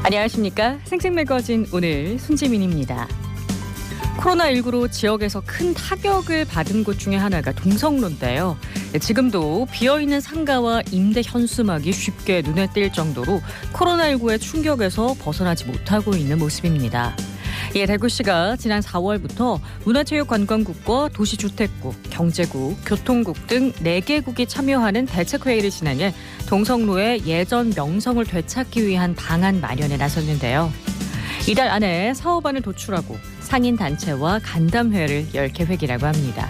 안녕하십니까. 생생매거진 오늘 손지민입니다. 코로나19로 지역에서 큰 타격을 받은 곳 중에 하나가 동성로인데요. 지금도 비어있는 상가와 임대 현수막이 쉽게 눈에 띌 정도로 코로나19의 충격에서 벗어나지 못하고 있는 모습입니다. 이에 대구시가 지난 4월부터 문화체육관광국과 도시주택국, 경제국, 교통국 등 4개국이 참여하는 대책회의를 진행해 동성로의 예전 명성을 되찾기 위한 방안 마련에 나섰는데요. 이달 안에 사업안을 도출하고 상인단체와 간담회를 열 계획이라고 합니다.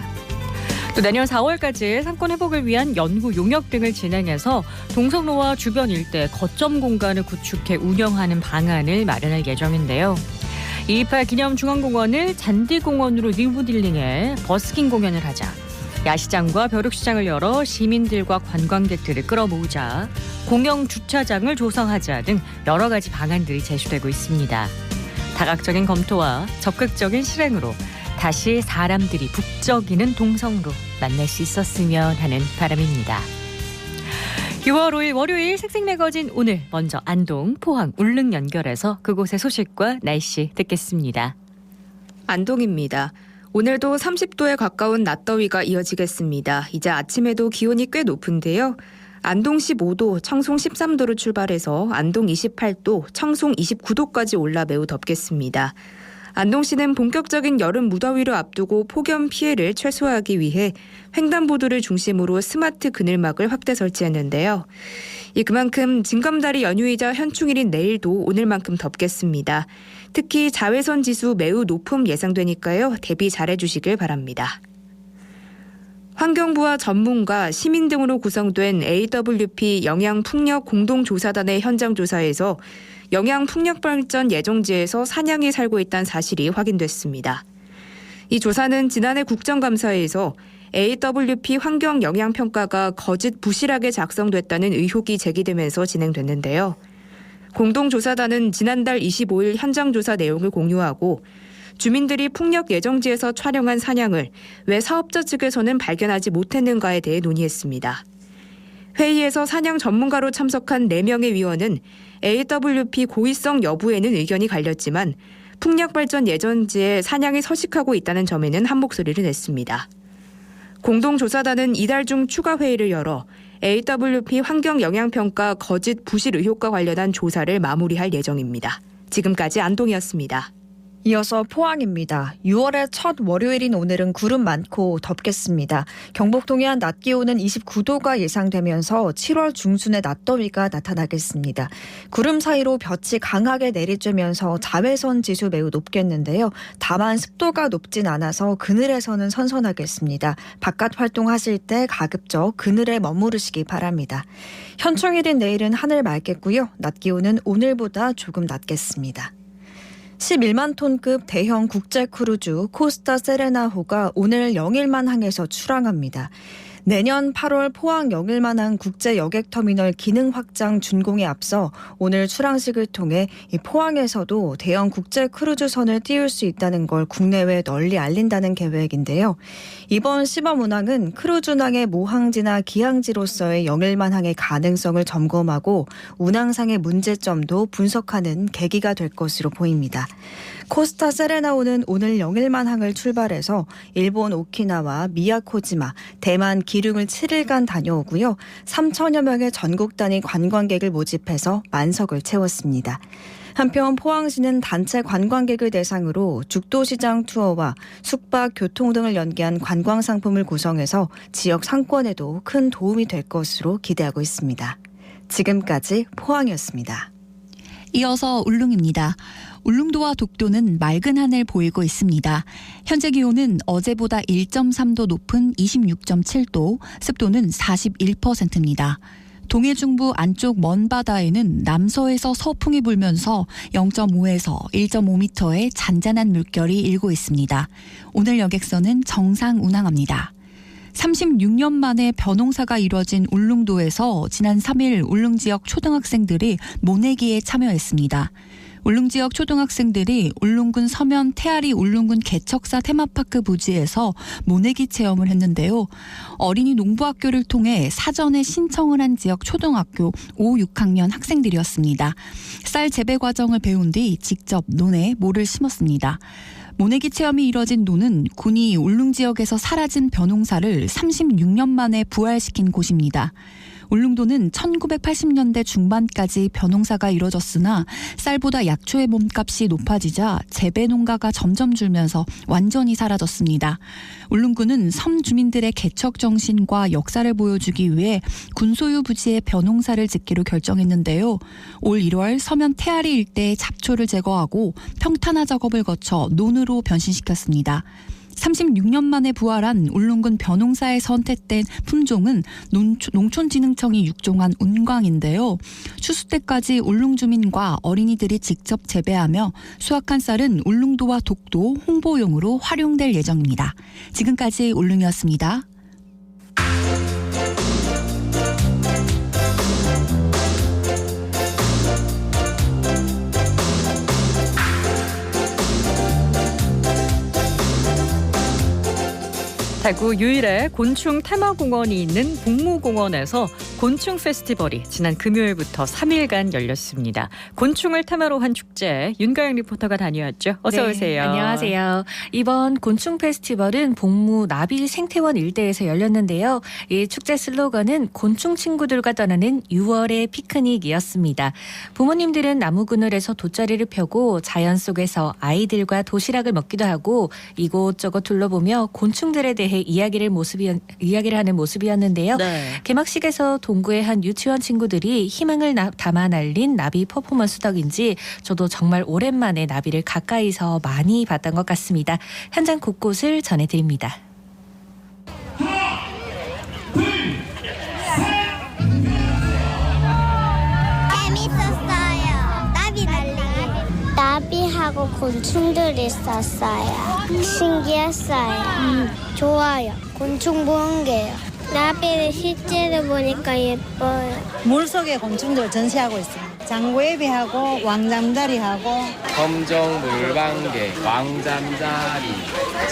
또 내년 4월까지 상권 회복을 위한 연구 용역 등을 진행해서 동성로와 주변 일대 거점 공간을 구축해 운영하는 방안을 마련할 예정인데요. 228 기념중앙공원을 잔디공원으로 리모델링해 버스킹 공연을 하자, 야시장과 벼룩시장을 열어 시민들과 관광객들을 끌어모으자, 공영 주차장을 조성하자 등 여러 가지 방안들이 제시되고 있습니다. 다각적인 검토와 적극적인 실행으로 다시 사람들이 북적이는 동성로 만날 수 있었으면 하는 바람입니다. 6월 5일 월요일 생생매거진 오늘 먼저 안동, 포항, 울릉 연결해서 그곳의 소식과 날씨 듣겠습니다. 안동입니다. 오늘도 30도에 가까운 낮더위가 이어지겠습니다. 이제 아침에도 기온이 꽤 높은데요. 안동 15도, 청송 13도로 출발해서 안동 28도, 청송 29도까지 올라 매우 덥겠습니다. 안동시는 본격적인 여름 무더위를 앞두고 폭염 피해를 최소화하기 위해 횡단보도를 중심으로 스마트 그늘막을 확대 설치했는데요. 그만큼 징검다리 연휴이자 현충일인 내일도 오늘만큼 덥겠습니다. 특히 자외선 지수 매우 높음 예상되니까요. 대비 잘해주시길 바랍니다. 환경부와 전문가, 시민 등으로 구성된 AWP 영양풍력 공동조사단의 현장 조사에서 영양풍력 발전 예정지에서 사냥이 살고 있다는 사실이 확인됐습니다. 이 조사는 지난해 국정감사에서 AWP 환경영향평가가 거짓 부실하게 작성됐다는 의혹이 제기되면서 진행됐는데요. 공동조사단은 지난달 25일 현장조사 내용을 공유하고 주민들이 풍력 예정지에서 촬영한 사냥을 왜 사업자 측에서는 발견하지 못했는가에 대해 논의했습니다. 회의에서 사냥 전문가로 참석한 4명의 위원은 AWP 고의성 여부에는 의견이 갈렸지만 풍력 발전 예정지에 사냥이 서식하고 있다는 점에는 한 목소리를 냈습니다. 공동조사단은 이달 중 추가 회의를 열어 AWP 환경영향평가 거짓 부실 의혹과 관련한 조사를 마무리할 예정입니다. 지금까지 안동이었습니다. 이어서 포항입니다. 6월의 첫 월요일인 오늘은 구름 많고 덥겠습니다. 경북 동해안 낮 기온은 29도가 예상되면서 7월 중순에 낮더위가 나타나겠습니다. 구름 사이로 볕이 강하게 내리쬐면서 자외선 지수 매우 높겠는데요. 다만 습도가 높진 않아서 그늘에서는 선선하겠습니다. 바깥 활동하실 때 가급적 그늘에 머무르시기 바랍니다. 현충일인 내일은 하늘 맑겠고요. 낮 기온은 오늘보다 조금 낮겠습니다. 11만 톤급 대형 국제 크루즈 코스타 세레나호가 오늘 영일만 항에서 출항합니다. 내년 8월 포항 영일만항 국제 여객터미널 기능 확장 준공에 앞서 오늘 출항식을 통해 이 포항에서도 대형 국제 크루즈선을 띄울 수 있다는 걸 국내외에 널리 알린다는 계획인데요. 이번 시범 운항은 크루즈항의 모항지나 기항지로서의 영일만항의 가능성을 점검하고 운항상의 문제점도 분석하는 계기가 될 것으로 보입니다. 코스타 세레나호는 오늘 영일만항을 출발해서 일본 오키나와 미야코지마, 대만 기륭을 7일간 다녀오고요. 3천여 명의 전국 단위 관광객을 모집해서 만석을 채웠습니다. 한편 포항시는 단체 관광객을 대상으로 죽도시장 투어와 숙박, 교통 등을 연계한 관광 상품을 구성해서 지역 상권에도 큰 도움이 될 것으로 기대하고 있습니다. 지금까지 포항이었습니다. 이어서 울릉입니다. 울릉도와 독도는 맑은 하늘 보이고 있습니다. 현재 기온은 어제보다 1.3도 높은 26.7도, 습도는 41%입니다. 동해중부 안쪽 먼 바다에는 남서에서 서풍이 불면서 0.5에서 1.5m의 잔잔한 물결이 일고 있습니다. 오늘 여객선은 정상 운항합니다. 36년 만에 벼농사가 이뤄진 울릉도에서 지난 3일 울릉 지역 초등학생들이 모내기에 참여했습니다. 울릉 지역 초등학생들이 울릉군 서면 태아리 울릉군 개척사 테마파크 부지에서 모내기 체험을 했는데요. 어린이 농부학교를 통해 사전에 신청을 한 지역 초등학교 5, 6학년 학생들이었습니다. 쌀 재배 과정을 배운 뒤 직접 논에 모를 심었습니다. 모내기 체험이 이뤄진 논은 군이 울릉 지역에서 사라진 벼농사를 36년 만에 부활시킨 곳입니다. 울릉도는 1980년대 중반까지 벼농사가 이뤄졌으나 쌀보다 약초의 몸값이 높아지자 재배 농가가 점점 줄면서 완전히 사라졌습니다. 울릉군은 섬 주민들의 개척 정신과 역사를 보여주기 위해 군소유 부지에 벼농사를 짓기로 결정했는데요. 올 1월 서면 태아리 일대의 잡초를 제거하고 평탄화 작업을 거쳐 논으로 변신시켰습니다. 36년 만에 부활한 울릉군 벼농사에 선택된 품종은 농촌진흥청이 육종한 운광인데요. 추수 때까지 울릉 주민과 어린이들이 직접 재배하며 수확한 쌀은 울릉도와 독도 홍보용으로 활용될 예정입니다. 지금까지 울릉이었습니다. 대구 유일의 곤충 테마공원이 있는 복무공원에서 곤충 페스티벌이 지난 금요일부터 3일간 열렸습니다. 곤충을 테마로 한 축제 윤가영 리포터가 다녀왔죠. 어서 네, 오세요. 안녕하세요. 이번 곤충 페스티벌은 복무 나비 생태원 일대에서 열렸는데요. 이 축제 슬로건은 곤충 친구들과 떠나는 6월의 피크닉이었습니다. 부모님들은 나무 그늘에서 돗자리를 펴고 자연 속에서 아이들과 도시락을 먹기도 하고 이곳저곳 둘러보며 곤충들에 대해 이야기를 하는 모습이었는데요. 네. 개막식에서 동구의 한 유치원 친구들이 희망을 담아 날린 나비 퍼포먼스 덕인지 저도 정말 오랜만에 나비를 가까이서 많이 봤던 것 같습니다. 현장 곳곳을 전해드립니다. 재밌었어요. 나비 날리기. 나비하고 곤충들이 있었어요. 신기했어요. 좋아요. 곤충 보는 게요. 나비를 실제로 보니까 예뻐요. 물속에 곤충들을 전시하고 있습니다. 장구애비하고 왕잠자리하고 검정 물방개, 왕잠자리,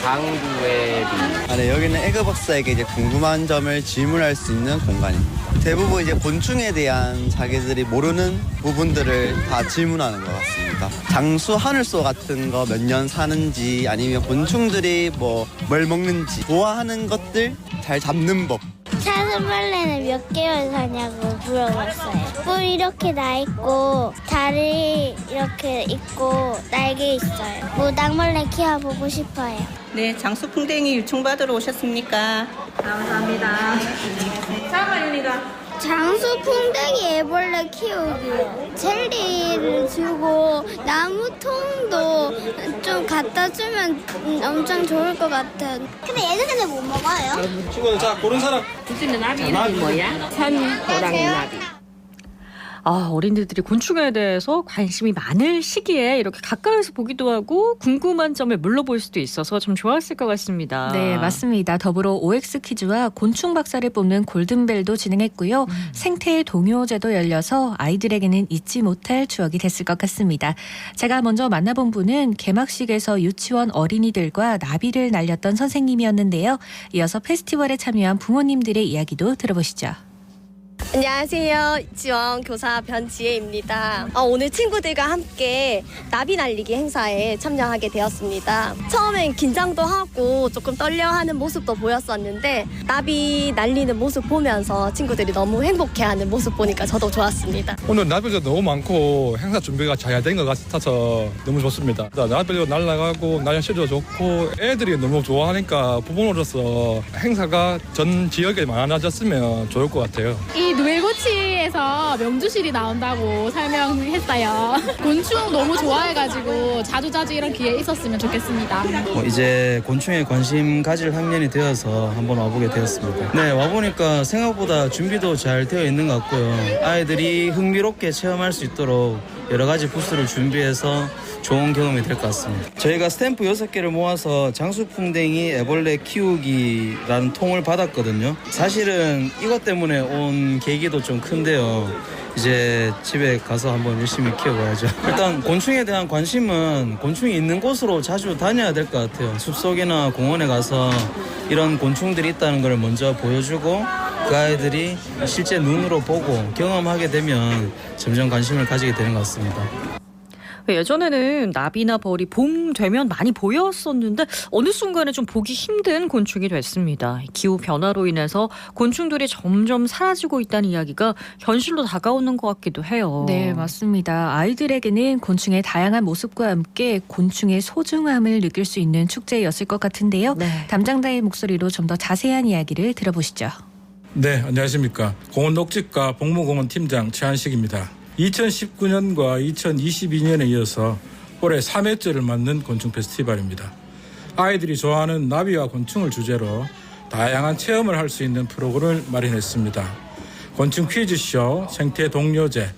장구애비. 네, 여기는 에그박사에게 이제 궁금한 점을 질문할 수 있는 공간입니다. 대부분 이제 곤충에 대한 자기들이 모르는 부분들을 다 질문하는 것 같습니다. 장수, 하늘소 같은 거 몇 년 사는지 아니면 곤충들이 뭘 먹는지 좋아하는 것들 잘 잡는 법. 사슴벌레는 몇 개월 사냐고 물어봤어요. 뿔 이렇게 나 있고 다리 이렇게 있고 날개 있어요. 모닥벌레 키워보고 싶어요. 네, 장수풍뎅이 유충받으러 오셨습니까? 감사합니다. 장수풍뎅이 애벌레 키우기요. 젤리를 주고 나무통도 좀 갖다 주면 엄청 좋을 것 같아요. 근데 얘네들은 못 먹어요. 친구들 자 고른 사람. 어린이들이 곤충에 대해서 관심이 많을 시기에 이렇게 가까이서 보기도 하고 궁금한 점을 물어볼 수도 있어서 좀 좋았을 것 같습니다. 네, 맞습니다. 더불어 OX 퀴즈와 곤충 박사를 뽑는 골든벨도 진행했고요. 생태 동요제도 열려서 아이들에게는 잊지 못할 추억이 됐을 것 같습니다. 제가 먼저 만나본 분은 개막식에서 유치원 어린이들과 나비를 날렸던 선생님이었는데요. 이어서 페스티벌에 참여한 부모님들의 이야기도 들어보시죠. 안녕하세요. 유치원 교사 변지혜입니다. 오늘 친구들과 함께 나비 날리기 행사에 참여하게 되었습니다. 처음엔 긴장도 하고 조금 떨려하는 모습도 보였었는데 나비 날리는 모습 보면서 친구들이 너무 행복해하는 모습 보니까 저도 좋았습니다. 오늘 나비도 너무 많고 행사 준비가 잘 된 것 같아서 너무 좋습니다. 나비도 날아가고 날씨도 좋고 애들이 너무 좋아하니까 부모로서 행사가 전 지역에 많아졌으면 좋을 것 같아요. 이 누엘고치에서 명주실이 나온다고 설명했어요. 곤충 너무 좋아해가지고 자주자주 이런 기회 있었으면 좋겠습니다. 이제 곤충에 관심 가질 학년이 되어서 한번 와보게 되었습니다. 네, 와보니까 생각보다 준비도 잘 되어 있는 것 같고요. 아이들이 흥미롭게 체험할 수 있도록 여러 가지 부스를 준비해서 좋은 경험이 될 것 같습니다. 저희가 스탬프 6개를 모아서 장수풍뎅이 애벌레 키우기라는 통을 받았거든요. 사실은 이것 때문에 온 계기도 좀 큰데요. 이제 집에 가서 한번 열심히 키워봐야죠. 일단 곤충에 대한 관심은 곤충이 있는 곳으로 자주 다녀야 될 것 같아요. 숲속이나 공원에 가서 이런 곤충들이 있다는 걸 먼저 보여주고 그 아이들이 실제 눈으로 보고 경험하게 되면 점점 관심을 가지게 되는 것 같습니다. 예전에는 나비나 벌이 봄 되면 많이 보였었는데 어느 순간에 좀 보기 힘든 곤충이 됐습니다. 기후 변화로 인해서 곤충들이 점점 사라지고 있다는 이야기가 현실로 다가오는 것 같기도 해요. 네, 맞습니다. 아이들에게는 곤충의 다양한 모습과 함께 곤충의 소중함을 느낄 수 있는 축제였을 것 같은데요. 네. 담당자의 목소리로 좀 더 자세한 이야기를 들어보시죠. 네, 안녕하십니까. 공원 녹지과 복무공원 팀장 최한식입니다. 2019년과 2022년에 이어서 올해 3회째를 맞는 곤충 페스티벌입니다. 아이들이 좋아하는 나비와 곤충을 주제로 다양한 체험을 할 수 있는 프로그램을 마련했습니다. 곤충 퀴즈쇼, 생태 동료제,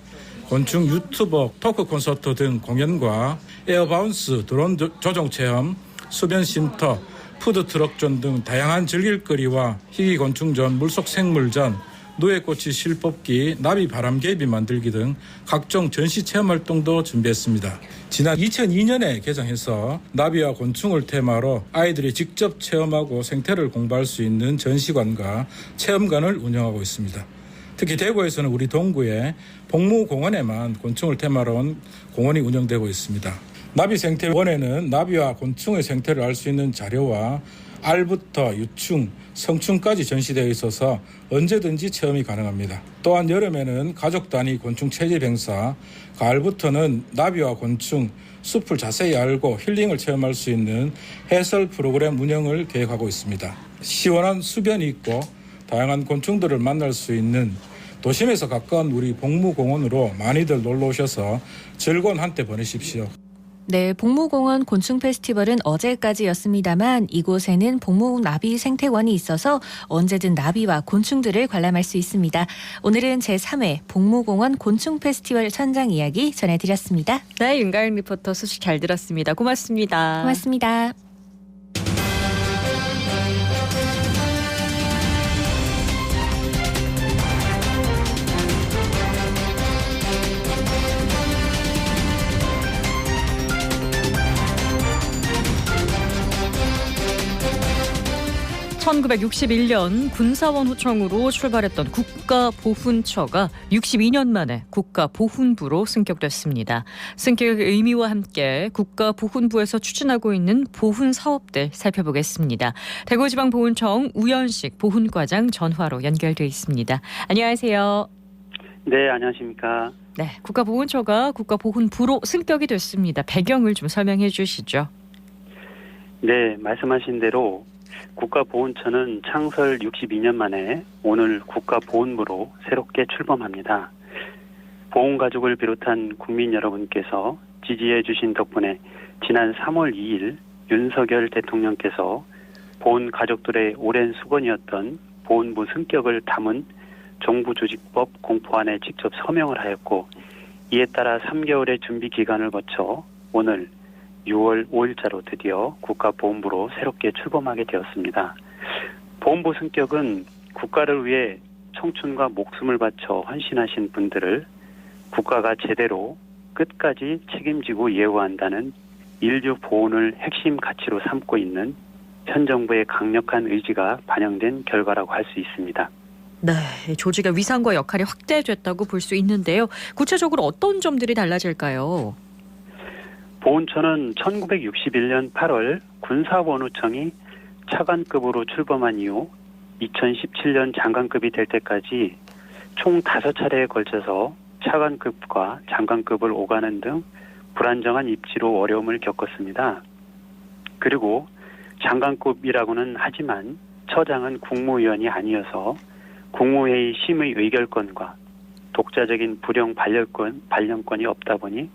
곤충 유튜버 토크 콘서트 등 공연과 에어바운스, 드론 조종 체험, 수변 쉼터, 푸드트럭전 등 다양한 즐길거리와 희귀곤충전, 물속 생물전, 누에꼬치 실뽑기, 나비 바람개비 만들기 등 각종 전시 체험 활동도 준비했습니다. 지난 2002년에 개장해서 나비와 곤충을 테마로 아이들이 직접 체험하고 생태를 공부할 수 있는 전시관과 체험관을 운영하고 있습니다. 특히 대구에서는 우리 동구의 복무공원에만 곤충을 테마로 한 공원이 운영되고 있습니다. 나비생태원에는 나비와 곤충의 생태를 알 수 있는 자료와 알부터 유충, 성충까지 전시되어 있어서 언제든지 체험이 가능합니다. 또한 여름에는 가족 단위 곤충 채집 행사, 가을부터는 나비와 곤충, 숲을 자세히 알고 힐링을 체험할 수 있는 해설 프로그램 운영을 계획하고 있습니다. 시원한 수변이 있고 다양한 곤충들을 만날 수 있는 도심에서 가까운 우리 복무공원으로 많이들 놀러 오셔서 즐거운 한때 보내십시오. 네, 복무공원 곤충 페스티벌은 어제까지였습니다만 이곳에는 복무나비 생태원이 있어서 언제든 나비와 곤충들을 관람할 수 있습니다. 오늘은 제3회 복무공원 곤충 페스티벌 현장 이야기 전해드렸습니다. 네, 윤가연 리포터 소식 잘 들었습니다. 고맙습니다. 고맙습니다. (1961년) 군사원 호청으로 출발했던 국가보훈처가 62년 만에 국가보훈부로 승격됐습니다. 승격의 의미와 함께 국가보훈부에서 추진하고 있는 보훈 사업들 살펴보겠습니다. 대구지방보훈청 우연식 보훈과장 전화로 연결돼 있습니다. 안녕하세요. 네, 안녕하십니까. 네, 국가보훈처가 국가보훈부로 승격이 됐습니다. 배경을 좀 설명해 주시죠. 네, 말씀하신 대로 국가보훈처는 창설 62년 만에 오늘 국가보훈부로 새롭게 출범합니다. 보훈가족을 비롯한 국민 여러분께서 지지해 주신 덕분에 지난 3월 2일 윤석열 대통령께서 보훈가족들의 오랜 수건이었던 보훈부 승격을 담은 정부조직법 공포안에 직접 서명을 하였고, 이에 따라 3개월의 준비 기간을 거쳐 오늘 6월 5일자로 드디어 국가보훈부로 새롭게 출범하게 되었습니다. 보훈부 승격은 국가를 위해 청춘과 목숨을 바쳐 헌신하신 분들을 국가가 제대로 끝까지 책임지고 예우한다는 인류 보훈을 핵심 가치로 삼고 있는 현 정부의 강력한 의지가 반영된 결과라고 할 수 있습니다. 네, 조직의 위상과 역할이 확대됐다고 볼 수 있는데요. 구체적으로 어떤 점들이 달라질까요? 보훈처는 1961년 8월 군사원우청이 차관급으로 출범한 이후 2017년 장관급이 될 때까지 총 5차례에 걸쳐서 차관급과 장관급을 오가는 등 불안정한 입지로 어려움을 겪었습니다. 그리고 장관급이라고는 하지만 처장은 국무위원이 아니어서 국무회의 심의 의결권과 독자적인 부령 발령권이 없다 보니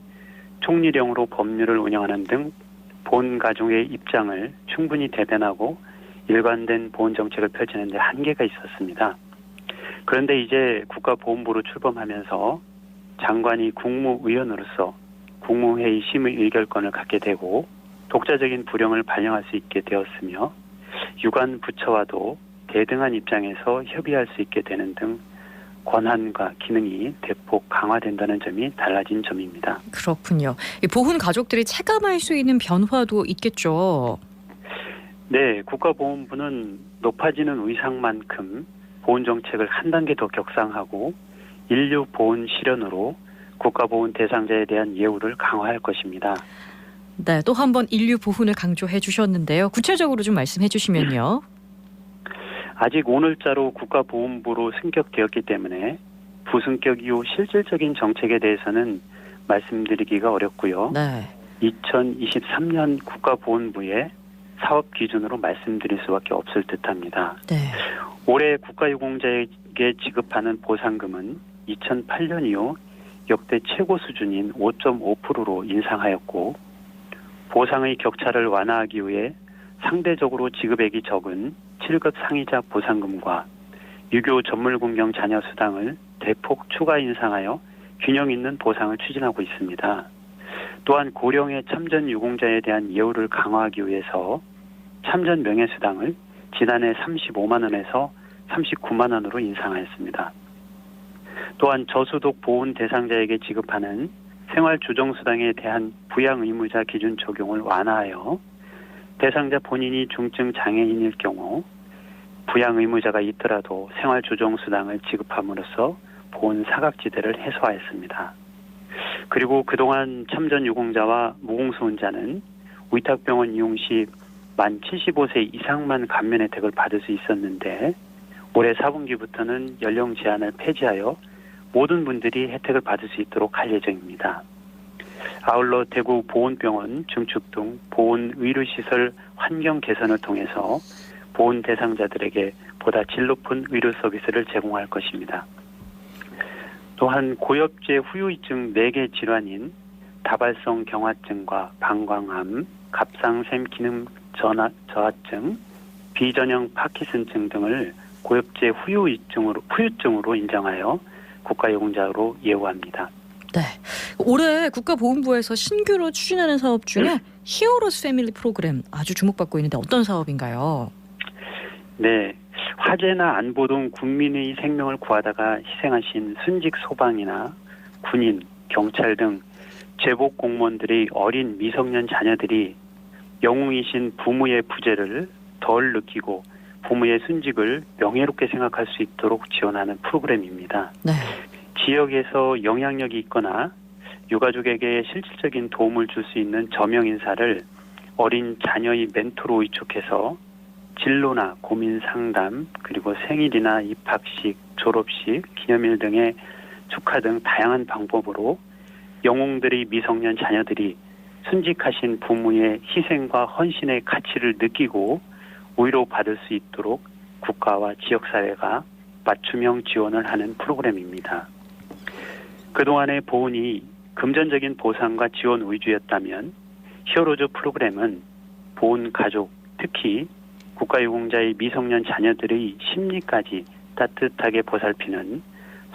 총리령으로 법률을 운영하는 등 보훈가족의 입장을 충분히 대변하고 일관된 보훈정책을 펼치는 데 한계가 있었습니다. 그런데 이제 국가보훈부로 출범하면서 장관이 국무위원으로서 국무회의 심의 의결권을 갖게 되고 독자적인 부령을 발령할 수 있게 되었으며 유관 부처와도 대등한 입장에서 협의할 수 있게 되는 등 권한과 기능이 대폭 강화된다는 점이 달라진 점입니다. 그렇군요. 이 보훈 가족들이 체감할 수 있는 변화도 있겠죠. 네, 국가보훈부는 높아지는 의상만큼 보훈 정책을 한 단계 더 격상하고 인류 보훈 실현으로 국가보훈 대상자에 대한 예우를 강화할 것입니다. 네, 또 한 번 인류 보훈을 강조해 주셨는데요. 구체적으로 좀 말씀해 주시면요. 아직 오늘자로 국가보훈부로 승격되었기 때문에 부승격 이후 실질적인 정책에 대해서는 말씀드리기가 어렵고요. 네. 2023년 국가보훈부의 사업 기준으로 말씀드릴 수밖에 없을 듯합니다. 네. 올해 국가유공자에게 지급하는 보상금은 2008년 이후 역대 최고 수준인 5.5%로 인상하였고 보상의 격차를 완화하기 위해 상대적으로 지급액이 적은 7급 상위자 보상금과 유교 전물군경 자녀 수당을 대폭 추가 인상하여 균형 있는 보상을 추진하고 있습니다. 또한 고령의 참전 유공자에 대한 예우를 강화하기 위해서 참전 명예수당을 지난해 35만 원에서 39만 원으로 인상하였습니다. 또한 저소득 보훈 대상자에게 지급하는 생활조정수당에 대한 부양 의무자 기준 적용을 완화하여 대상자 본인이 중증 장애인일 경우 부양 의무자가 있더라도 생활조정수당을 지급함으로써 보훈 사각지대를 해소하였습니다. 그리고 그동안 참전 유공자와 무공수훈자는 위탁병원 이용 시 만 75세 이상만 감면 혜택을 받을 수 있었는데 올해 4분기부터는 연령 제한을 폐지하여 모든 분들이 혜택을 받을 수 있도록 할 예정입니다. 아울러 대구 보훈병원 증축 등 보훈의료시설 환경 개선을 통해서 보훈 대상자들에게 보다 질 높은 의료 서비스를 제공할 것입니다. 또한 고엽제 후유증 4개 질환인 다발성 경화증과 방광암, 갑상샘 기능 저하증, 비전형 파킨슨증 등을 고엽제 후유증으로 인정하여 국가유공자로 예우합니다. 네, 올해 국가보훈부에서 신규로 추진하는 사업 중에 히어로스 패밀리 프로그램 아주 주목받고 있는데 어떤 사업인가요? 네, 화재나 안보 등 국민의 생명을 구하다가 희생하신 순직 소방이나 군인, 경찰 등 제복 공무원들의 어린 미성년 자녀들이 영웅이신 부모의 부재를 덜 느끼고 부모의 순직을 명예롭게 생각할 수 있도록 지원하는 프로그램입니다. 네. 지역에서 영향력이 있거나 유가족에게 실질적인 도움을 줄 수 있는 저명 인사를 어린 자녀의 멘토로 위촉해서 진로나 고민 상담, 그리고 생일이나 입학식, 졸업식, 기념일 등의 축하 등 다양한 방법으로 영웅들의 미성년 자녀들이 순직하신 부모의 희생과 헌신의 가치를 느끼고 위로받을 수 있도록 국가와 지역사회가 맞춤형 지원을 하는 프로그램입니다. 그동안의 보훈이 금전적인 보상과 지원 위주였다면 히어로즈 프로그램은 보훈 가족, 특히 국가유공자의 미성년 자녀들의 심리까지 따뜻하게 보살피는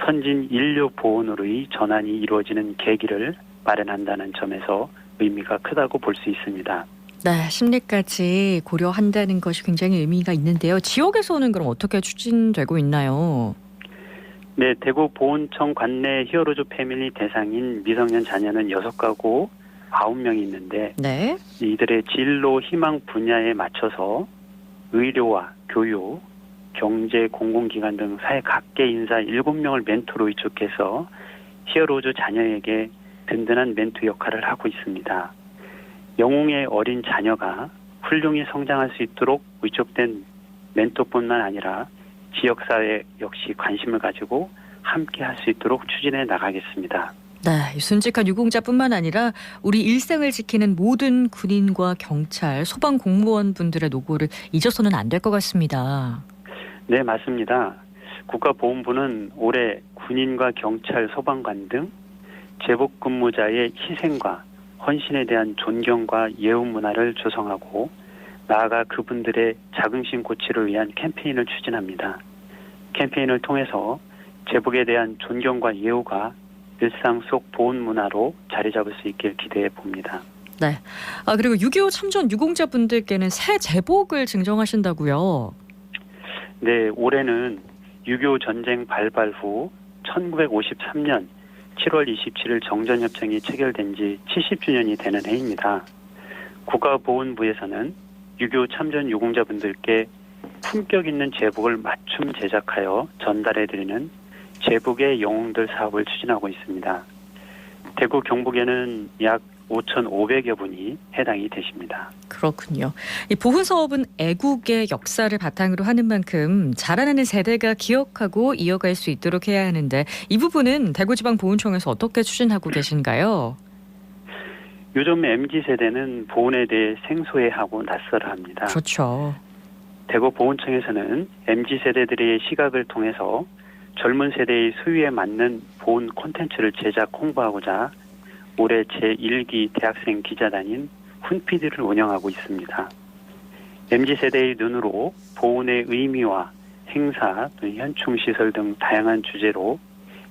선진 인류 보훈으로의 전환이 이루어지는 계기를 마련한다는 점에서 의미가 크다고 볼 수 있습니다. 네, 심리까지 고려한다는 것이 굉장히 의미가 있는데요. 지역에서는 그럼 어떻게 추진되고 있나요? 네, 대구 보훈청 관내 히어로즈 패밀리 대상인 미성년 자녀는 6가구 9명이 있는데 네. 이들의 진로 희망 분야에 맞춰서 의료와 교육, 경제, 공공기관 등 사회 각계 인사 7명을 멘토로 위촉해서 히어로즈 자녀에게 든든한 멘토 역할을 하고 있습니다. 영웅의 어린 자녀가 훌륭히 성장할 수 있도록 위촉된 멘토뿐만 아니라 지역사회 역시 관심을 가지고 함께 할 수 있도록 추진해 나가겠습니다. 네, 순직한 유공자뿐만 아니라 우리 일생을 지키는 모든 군인과 경찰, 소방 공무원 분들의 노고를 잊어서는 안 될 것 같습니다. 네, 맞습니다. 국가보훈부는 올해 군인과 경찰, 소방관 등 제복 근무자의 희생과 헌신에 대한 존경과 예우 문화를 조성하고 나아가 그분들의 자긍심 고취를 위한 캠페인을 추진합니다. 캠페인을 통해서 제복에 대한 존경과 예우가 일상 속 보훈 문화로 자리 잡을 수 있길 기대해 봅니다. 네. 그리고 6.25 참전 유공자분들께는 새 제복을 증정하신다고요? 네, 올해는 6.25 전쟁 발발 후 1953년 7월 27일 정전협정이 체결된 지 70주년이 되는 해입니다. 국가보훈부에서는 6.25 참전 유공자분들께 품격 있는 제복을 맞춤 제작하여 전달해드리는 제복의 영웅들 사업을 추진하고 있습니다. 대구 경북에는 약 5,500여 분이 해당이 되십니다. 그렇군요. 이 보훈 사업은 애국의 역사를 바탕으로 하는 만큼 자라나는 세대가 기억하고 이어갈 수 있도록 해야 하는데 이 부분은 대구지방보훈청에서 어떻게 추진하고 계신가요? 요즘 MZ세대는 보훈에 대해 생소해하고 낯설어합니다. 그렇죠. 대구보훈청에서는 MZ세대들의 시각을 통해서 젊은 세대의 소유에 맞는 보훈 콘텐츠를 제작 홍보하고자 올해 제1기 대학생 기자단인 훈피디를 운영하고 있습니다. MZ세대의 눈으로 보훈의 의미와 행사, 현충시설 등 다양한 주제로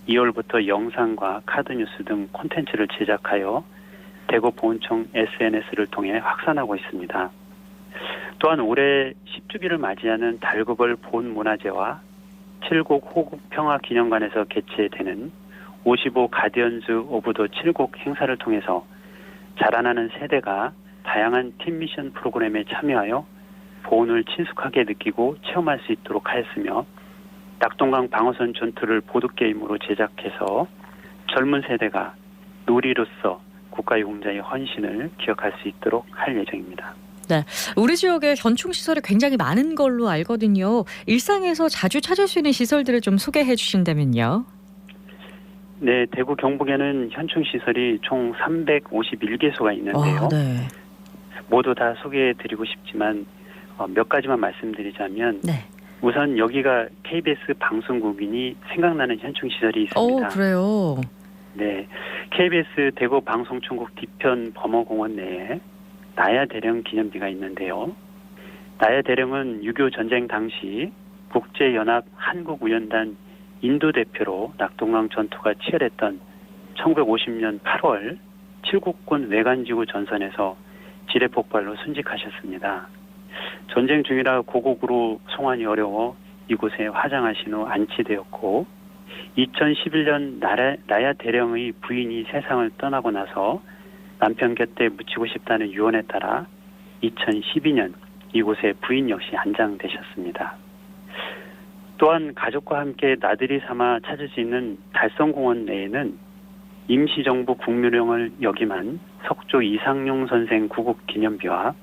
2월부터 영상과 카드뉴스 등 콘텐츠를 제작하여 대구보훈청 SNS를 통해 확산하고 있습니다. 또한 올해 10주기를 맞이하는 달구벌 보훈문화제와 7곡 호국평화기념관에서 개최되는 55 가디언즈 오브 더 7곡 행사를 통해서 자라나는 세대가 다양한 팀 미션 프로그램에 참여하여 보훈을 친숙하게 느끼고 체험할 수 있도록 하였으며 낙동강 방어선 전투를 보드게임으로 제작해서 젊은 세대가 놀이로서 국가유공자의 헌신을 기억할 수 있도록 할 예정입니다. 네, 우리 지역에 현충시설이 굉장히 많은 걸로 알거든요. 일상에서 자주 찾을 수 있는 시설들을 좀 소개해 주신다면요. 네, 대구 경북에는 현충시설이 총 351개소가 있는데요. 네. 모두 다 소개해드리고 싶지만 몇 가지만 말씀드리자면 네. 우선 여기가 KBS 방송국이니 생각나는 현충시설이 있습니다. 그래요? 네, KBS 대구 방송총국 뒤편 범어공원 내에 나야대령 기념비가 있는데요. 나야대령은 6.25 전쟁 당시 국제연합 한국우연단 인도 대표로 낙동강 전투가 치열했던 1950년 8월 칠곡군 외관지구 전선에서 지뢰 폭발로 순직하셨습니다. 전쟁 중이라 고국으로 송환이 어려워 이곳에 화장하신 후 안치되었고 2011년 나야 대령의 부인이 세상을 떠나고 나서 남편 곁에 묻히고 싶다는 유언에 따라 2012년 이곳에 부인 역시 안장되셨습니다. 또한 가족과 함께 나들이 삼아 찾을 수 있는 달성공원 내에는 임시정부 국무령을 역임한 석조 이상용 선생 구국기념비와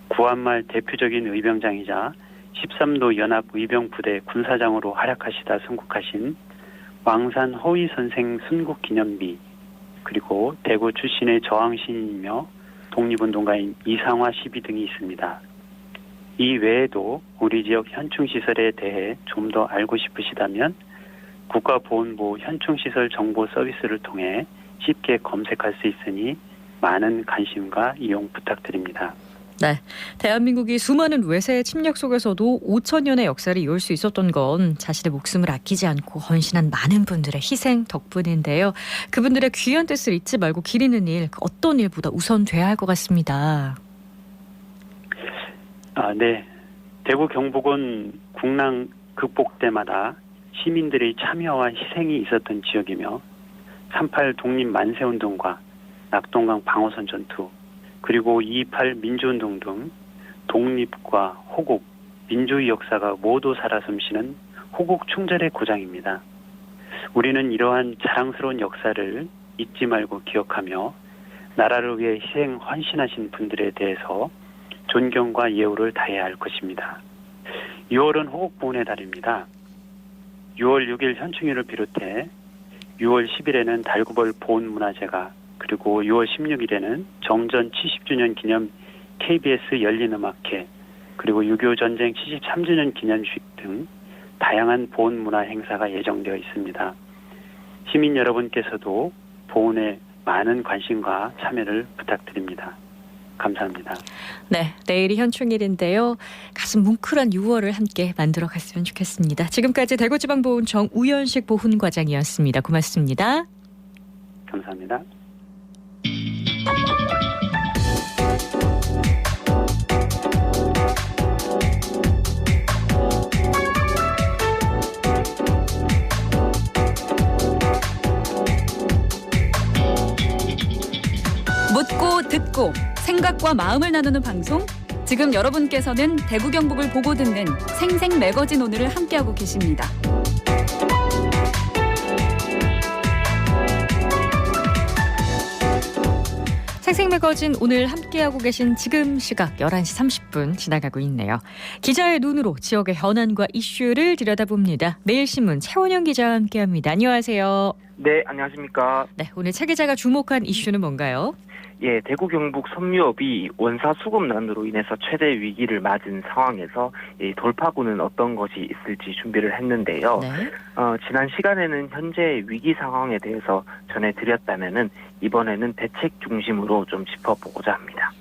구한말 대표적인 의병장이자 13도 연합의병부대 군사장으로 활약하시다 순국하신 왕산 허위 선생 순국기념비, 그리고 대구 출신의 저항신이며 독립운동가인 이상화 시비 등이 있습니다. 이 외에도 우리 지역 현충시설에 대해 좀 더 알고 싶으시다면 국가보훈부 현충시설 정보 서비스를 통해 쉽게 검색할 수 있으니 많은 관심과 이용 부탁드립니다. 네, 대한민국이 수많은 외세의 침략 속에서도 5,000년의 역사를 이을 수 있었던 건 자신의 목숨을 아끼지 않고 헌신한 많은 분들의 희생 덕분인데요. 그분들의 귀한 뜻을 잊지 말고 기리는 일, 어떤 일보다 우선돼야 할 것 같습니다. 네. 대구 경북은 국난 극복 때마다 시민들의 참여와 희생이 있었던 지역이며 3.8 독립 만세운동과 낙동강 방어선 전투, 그리고 2.28 민주운동 등 독립과 호국, 민주의 역사가 모두 살아 숨쉬는 호국 충절의 고장입니다. 우리는 이러한 자랑스러운 역사를 잊지 말고 기억하며 나라를 위해 희생 헌신하신 분들에 대해서 존경과 예우를 다해야 할 것입니다. 6월은 호국보훈의 달입니다. 6월 6일 현충일을 비롯해 6월 10일에는 달구벌 보훈문화제가, 그리고 6월 16일에는 정전 70주년 기념 KBS 열린음악회, 그리고 6.25 전쟁 73주년 기념식 등 다양한 보훈문화 행사가 예정되어 있습니다. 시민 여러분께서도 보훈에 많은 관심과 참여를 부탁드립니다. 감사합니다. 네, 내일이 현충일인데요. 가슴 뭉클한 6월을 함께 만들어 갔으면 좋겠습니다. 지금까지 대구지방보훈청 우연식 보훈과장이었습니다. 고맙습니다. 감사합니다. 묻고 듣고 생각과 마음을 나누는 방송. 지금 여러분께서는 대구 경북을 보고 듣는 생생 매거진 오늘을 함께하고 계십니다. 생생 매거진 오늘 함께하고 계신 지금 시각 11시 30분 지나가고 있네요. 기자의 눈으로 지역의 현안과 이슈를 들여다봅니다. 매일신문 최원영 기자와 함께합니다. 안녕하세요. 네, 안녕하십니까. 네, 오늘 최 기자가 주목한 이슈는 뭔가요? 예, 대구 경북 섬유업이 원사 수급난으로 인해서 최대 위기를 맞은 상황에서 이 돌파구는 어떤 것이 있을지 준비를 했는데요. 네. 지난 시간에는 현재 위기 상황에 대해서 전해드렸다면은 이번에는 대책 중심으로 좀 짚어보고자 합니다.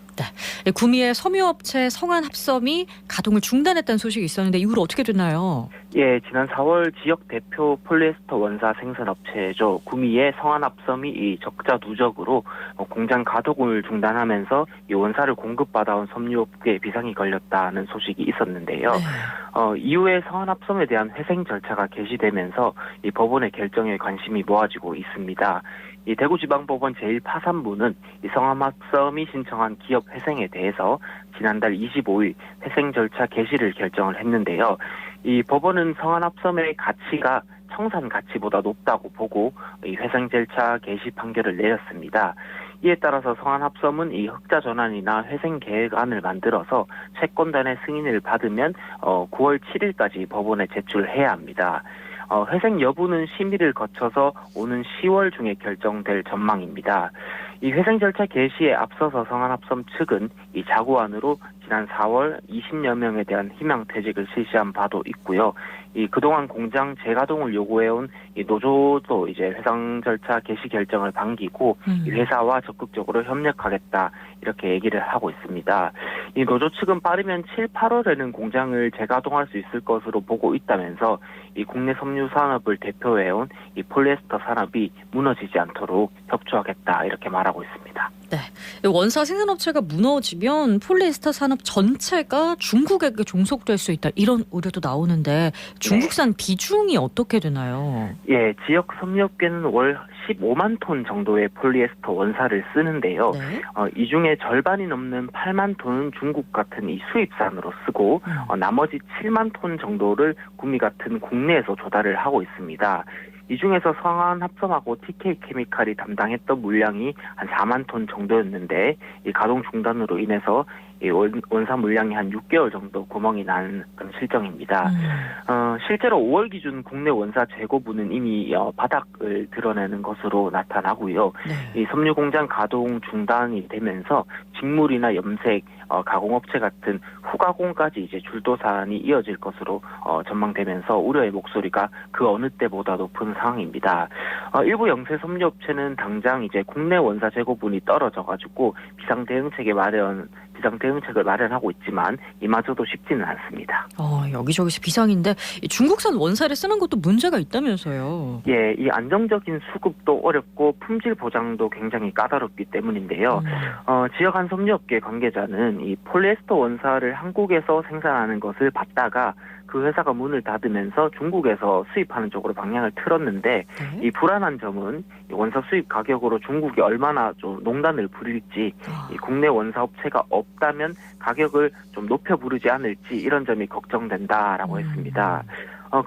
네, 구미의 섬유업체 성안합섬이 가동을 중단했다는 소식이 있었는데 이후로 어떻게 됐나요? 예, 지난 4월 지역 대표 폴리에스터 원사 생산업체죠. 구미의 성안합섬이 이 적자 누적으로 공장 가동을 중단하면서 이 원사를 공급받아온 섬유업계에 비상이 걸렸다는 소식이 있었는데요. 네. 이후에 성안합섬에 대한 회생 절차가 개시되면서 이 법원의 결정에 관심이 모아지고 있습니다. 이 대구지방법원 제1파산부는 이 성안합섬이 신청한 기업 회생에 대해서 지난달 25일 회생 절차 개시를 결정을 했는데요. 이 법원은 성안합섬의 가치가 청산 가치보다 높다고 보고 이 회생 절차 개시 판결을 내렸습니다. 이에 따라서 성안합섬은 이 흑자 전환이나 회생 계획안을 만들어서 채권단의 승인을 받으면 9월 7일까지 법원에 제출해야 합니다. 회생 여부는 심의를 거쳐서 오는 10월 중에 결정될 전망입니다. 이 회생 절차 개시에 앞서서 성안합섬 측은 이 자구안으로 지난 4월 20여 명에 대한 희망퇴직을 실시한 바도 있고요. 이 그동안 공장 재가동을 요구해온 이 노조도 이제 회생 절차 개시 결정을 반기고 이 회사와 적극적으로 협력하겠다 이렇게 얘기를 하고 있습니다. 이 노조 측은 빠르면 7, 8월에는 공장을 재가동할 수 있을 것으로 보고 있다면서 이 국내 섬유 산업을 대표해온 이 폴리에스터 산업이 무너지지 않도록 협조하겠다 이렇게 말하고 있습니다. 네, 원사 생산업체가 무너지면 폴리에스터 산업 전체가 중국에게 종속될 수 있다 이런 우려도 나오는데 중국산 비중이 어떻게 되나요? 예, 지역 섬유업계는 월 15만 톤 정도의 폴리에스터 원사를 쓰는데요. 네. 이 중에 절반이 넘는 8만 톤은 중국 같은 이 수입산으로 쓰고 나머지 7만 톤 정도를 구미 같은 국내에서 조달을 하고 있습니다. 이 중에서 성안합섬하고 TK케미칼이 담당했던 물량이 한 4만 톤 정도였는데 이 가동 중단으로 인해서 이 원사 물량이 한 6개월 정도 구멍이 난 그런 실정입니다. 실제로 5월 기준 국내 원사 재고분은 이미 바닥을 드러내는 것으로 나타나고요. 네. 이 섬유 공장 가동 중단이 되면서 직물이나 염색, 가공업체 같은 후가공까지 이제 줄도산이 이어질 것으로 전망되면서 우려의 목소리가 그 어느 때보다 높은 상황입니다. 일부 영세 섬유업체는 당장 이제 국내 원사 재고분이 떨어져가지고 비상대응책을 마련하고 있지만 이마저도 쉽지는 않습니다. 여기저기서 비상인데 중국산 원사를 쓰는 것도 문제가 있다면서요? 예, 이 안정적인 수급도 어렵고 품질 보장도 굉장히 까다롭기 때문인데요. 지역 한 섬유업계 관계자는 이 폴리에스터 원사를 한국에서 생산하는 것을 봤다가 그 회사가 문을 닫으면서 중국에서 수입하는 쪽으로 방향을 틀었는데 이 불안한 점은 원사 수입 가격으로 중국이 얼마나 좀 농단을 부릴지 이 국내 원사 업체가 없다면 가격을 좀 높여 부르지 않을지 이런 점이 걱정된다라고 했습니다.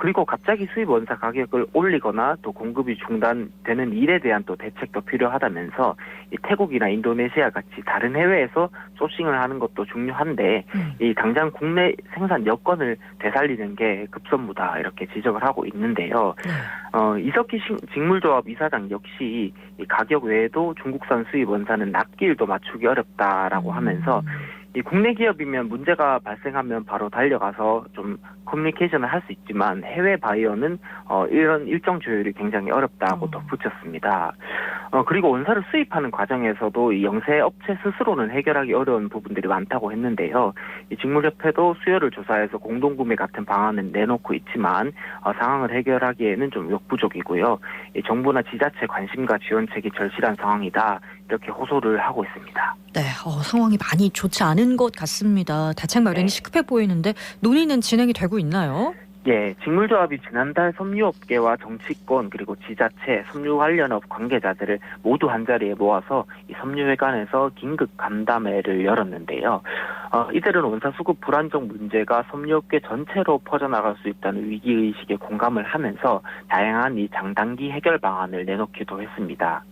그리고 갑자기 수입 원사 가격을 올리거나 또 공급이 중단되는 일에 대한 또 대책도 필요하다면서 이 태국이나 인도네시아 같이 다른 해외에서 소싱을 하는 것도 중요한데 이 당장 국내 생산 여건을 되살리는 게 급선무다 이렇게 지적을 하고 있는데요. 이석희 직물조합 이사장 역시 이 가격 외에도 중국산 수입 원사는 납기일도 맞추기 어렵다라고 하면서 이 국내 기업이면 문제가 발생하면 바로 달려가서 좀 커뮤니케이션을 할 수 있지만 해외 바이어는 이런 일정 조율이 굉장히 어렵다고 덧붙였습니다. 그리고 원사를 수입하는 과정에서도 이 영세 업체 스스로는 해결하기 어려운 부분들이 많다고 했는데요. 이 직물협회도 수요를 조사해서 공동구매 같은 방안을 내놓고 있지만 상황을 해결하기에는 좀 역부족이고요. 이 정부나 지자체 관심과 지원책이 절실한 상황이다. 이렇게 호소를 하고 있습니다. 네, 상황이 많이 좋지 않은 것 같습니다. 대책 마련이 시급해 보이는데 논의는 진행이 되고 있나요? 예, 직물조합이 지난달 섬유업계와 정치권 그리고 지자체, 섬유 관련업 관계자들을 모두 한자리에 모아서 이 섬유회관에서 긴급 간담회를 열었는데요. 이들은 원사 수급 불안정 문제가 섬유업계 전체로 퍼져나갈 수 있다는 위기의식에 공감을 하면서 다양한 이 장단기 해결 방안을 내놓기도 했습니다.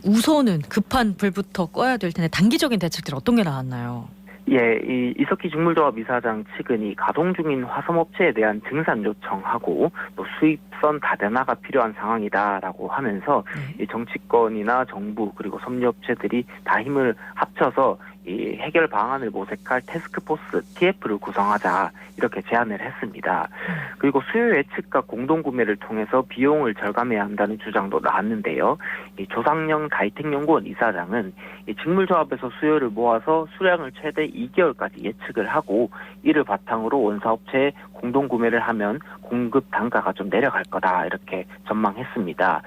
우선은 급한 불부터 꺼야 될 텐데 단기적인 대책들 어떤 게 나왔나요? 예, 이 이석희 직물조합 이사장 측은 이 가동 중인 화섬업체에 대한 증산 요청하고 또 수입선 다변화가 필요한 상황이다라고 하면서 이 정치권이나 정부 그리고 섬유업체들이 다 힘을 합쳐서 이 해결 방안을 모색할 태스크포스 TF를 구성하자 이렇게 제안을 했습니다. 그리고 수요 예측과 공동 구매를 통해서 비용을 절감해야 한다는 주장도 나왔는데요. 이 조상영 다이텍연구원 이사장은 이 직물조합에서 수요를 모아서 수량을 최대 2개월까지 예측을 하고 이를 바탕으로 원사업체에 공동 구매를 하면 공급 단가가 좀 내려갈 거다 이렇게 전망했습니다.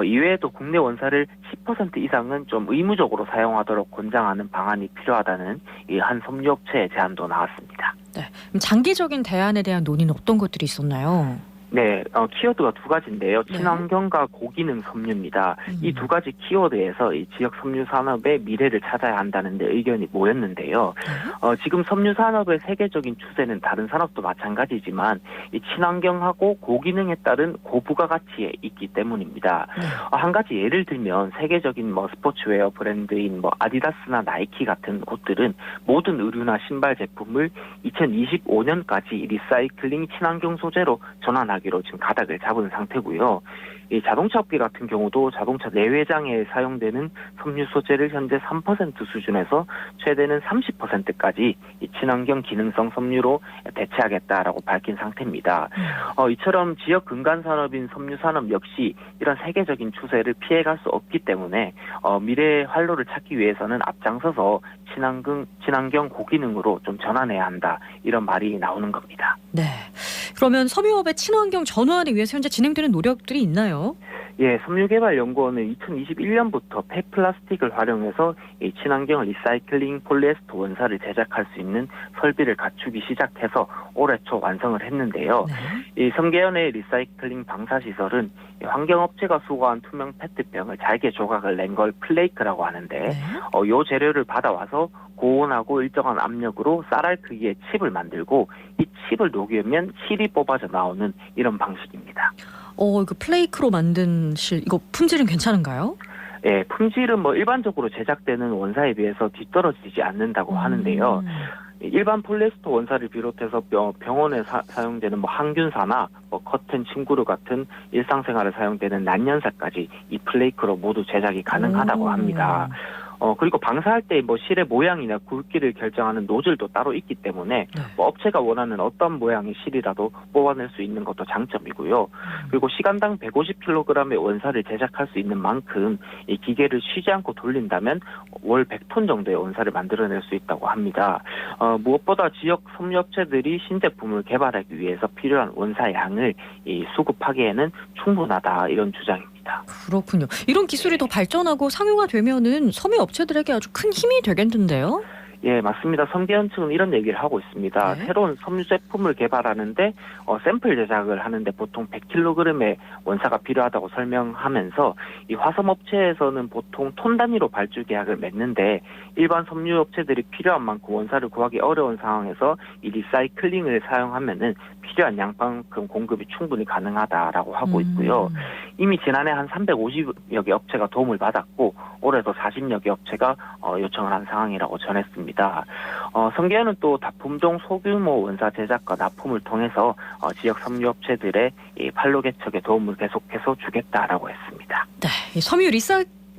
이외에도 국내 원사를 10% 이상은 좀 의무적으로 사용하도록 권장하는 방안이 필요하다는 이 한 섬유업체의 제안도 나왔습니다. 네, 그럼 장기적인 대안에 대한 논의는 어떤 것들이 있었나요? 네, 키워드가 두 가지인데요. 친환경과 고기능 섬유입니다. 이 두 가지 키워드에서 이 지역 섬유 산업의 미래를 찾아야 한다는 데 의견이 모였는데요. 지금 섬유 산업의 세계적인 추세는 다른 산업도 마찬가지지만 이 친환경하고 고기능에 따른 고부가가치에 있기 때문입니다. 한 가지 예를 들면 세계적인 스포츠웨어 브랜드인 아디다스나 나이키 같은 곳들은 모든 의류나 신발 제품을 2025년까지 리사이클링 친환경 소재로 전환하기로 지금 가닥을 잡은 상태고요. 이 자동차 업계 같은 경우도 자동차 내외장에 사용되는 섬유 소재를 현재 3% 수준에서 최대는 30%까지 이 친환경 기능성 섬유로 대체하겠다라고 밝힌 상태입니다. 이처럼 지역 근간 산업인 섬유 산업 역시 이런 세계적인 추세를 피해갈 수 없기 때문에 미래의 활로를 찾기 위해서는 앞장서서 친환경 고기능으로 좀 전환해야 한다 이런 말이 나오는 겁니다. 네. 그러면 섬유업의 친환경 전환을 위해서 현재 진행되는 노력들이 있나요? 예, 섬유개발연구원은 2021년부터 폐플라스틱을 활용해서 이 친환경 리사이클링 폴리에스터 원사를 제작할 수 있는 설비를 갖추기 시작해서 올해 초 완성을 했는데요. 이 섬계연의 리사이클링 방사시설은 환경업체가 수거한 투명 페트병을 잘게 조각을 낸 걸 플레이크라고 하는데 이 재료를 받아와서 고온하고 일정한 압력으로 쌀알 크기의 칩을 만들고 이 칩을 녹이면 실이 뽑아져 나오는 이런 방식입니다. 이거 플레이크로 만든 이거 품질은 괜찮은가요? 예, 품질은 일반적으로 제작되는 원사에 비해서 뒤떨어지지 않는다고 하는데요. 일반 폴리에스터 원사를 비롯해서 병원에 사용되는 항균사나 커튼, 침구류 같은 일상생활에 사용되는 난연사까지 이 플레이크로 모두 제작이 가능하다고 합니다. 그리고 방사할 때 실의 모양이나 굵기를 결정하는 노즐도 따로 있기 때문에 업체가 원하는 어떤 모양의 실이라도 뽑아낼 수 있는 것도 장점이고요. 그리고 시간당 150kg의 원사를 제작할 수 있는 만큼 이 기계를 쉬지 않고 돌린다면 월 100톤 정도의 원사를 만들어낼 수 있다고 합니다. 무엇보다 지역 섬유업체들이 신제품을 개발하기 위해서 필요한 원사 양을 수급하기에는 충분하다 이런 주장입니다. 그렇군요. 이런 기술이 더 발전하고 상용화 되면은 섬유업체들에게 아주 큰 힘이 되겠는데요? 예, 맞습니다. 섬계연 측은 이런 얘기를 하고 있습니다. 새로운 섬유 제품을 개발하는데 샘플 제작을 하는데 보통 100kg의 원사가 필요하다고 설명하면서 이 화섬업체에서는 보통 톤 단위로 발주 계약을 맺는데 일반 섬유업체들이 필요한 만큼 원사를 구하기 어려운 상황에서 이 리사이클링을 사용하면은 필요한 양만큼 공급이 충분히 가능하다라고 하고 있고요. 이미 지난해 한 350여 개 업체가 도움을 받았고 올해도 40여 개 업체가 요청을 한 상황이라고 전했습니다. 섬계연은 또 다품종 소규모 원사 제작과 납품을 통해서 지역 섬유업체들의 이 판로 개척에 도움을 계속해서 주겠다라고 했습니다. 네, 섬유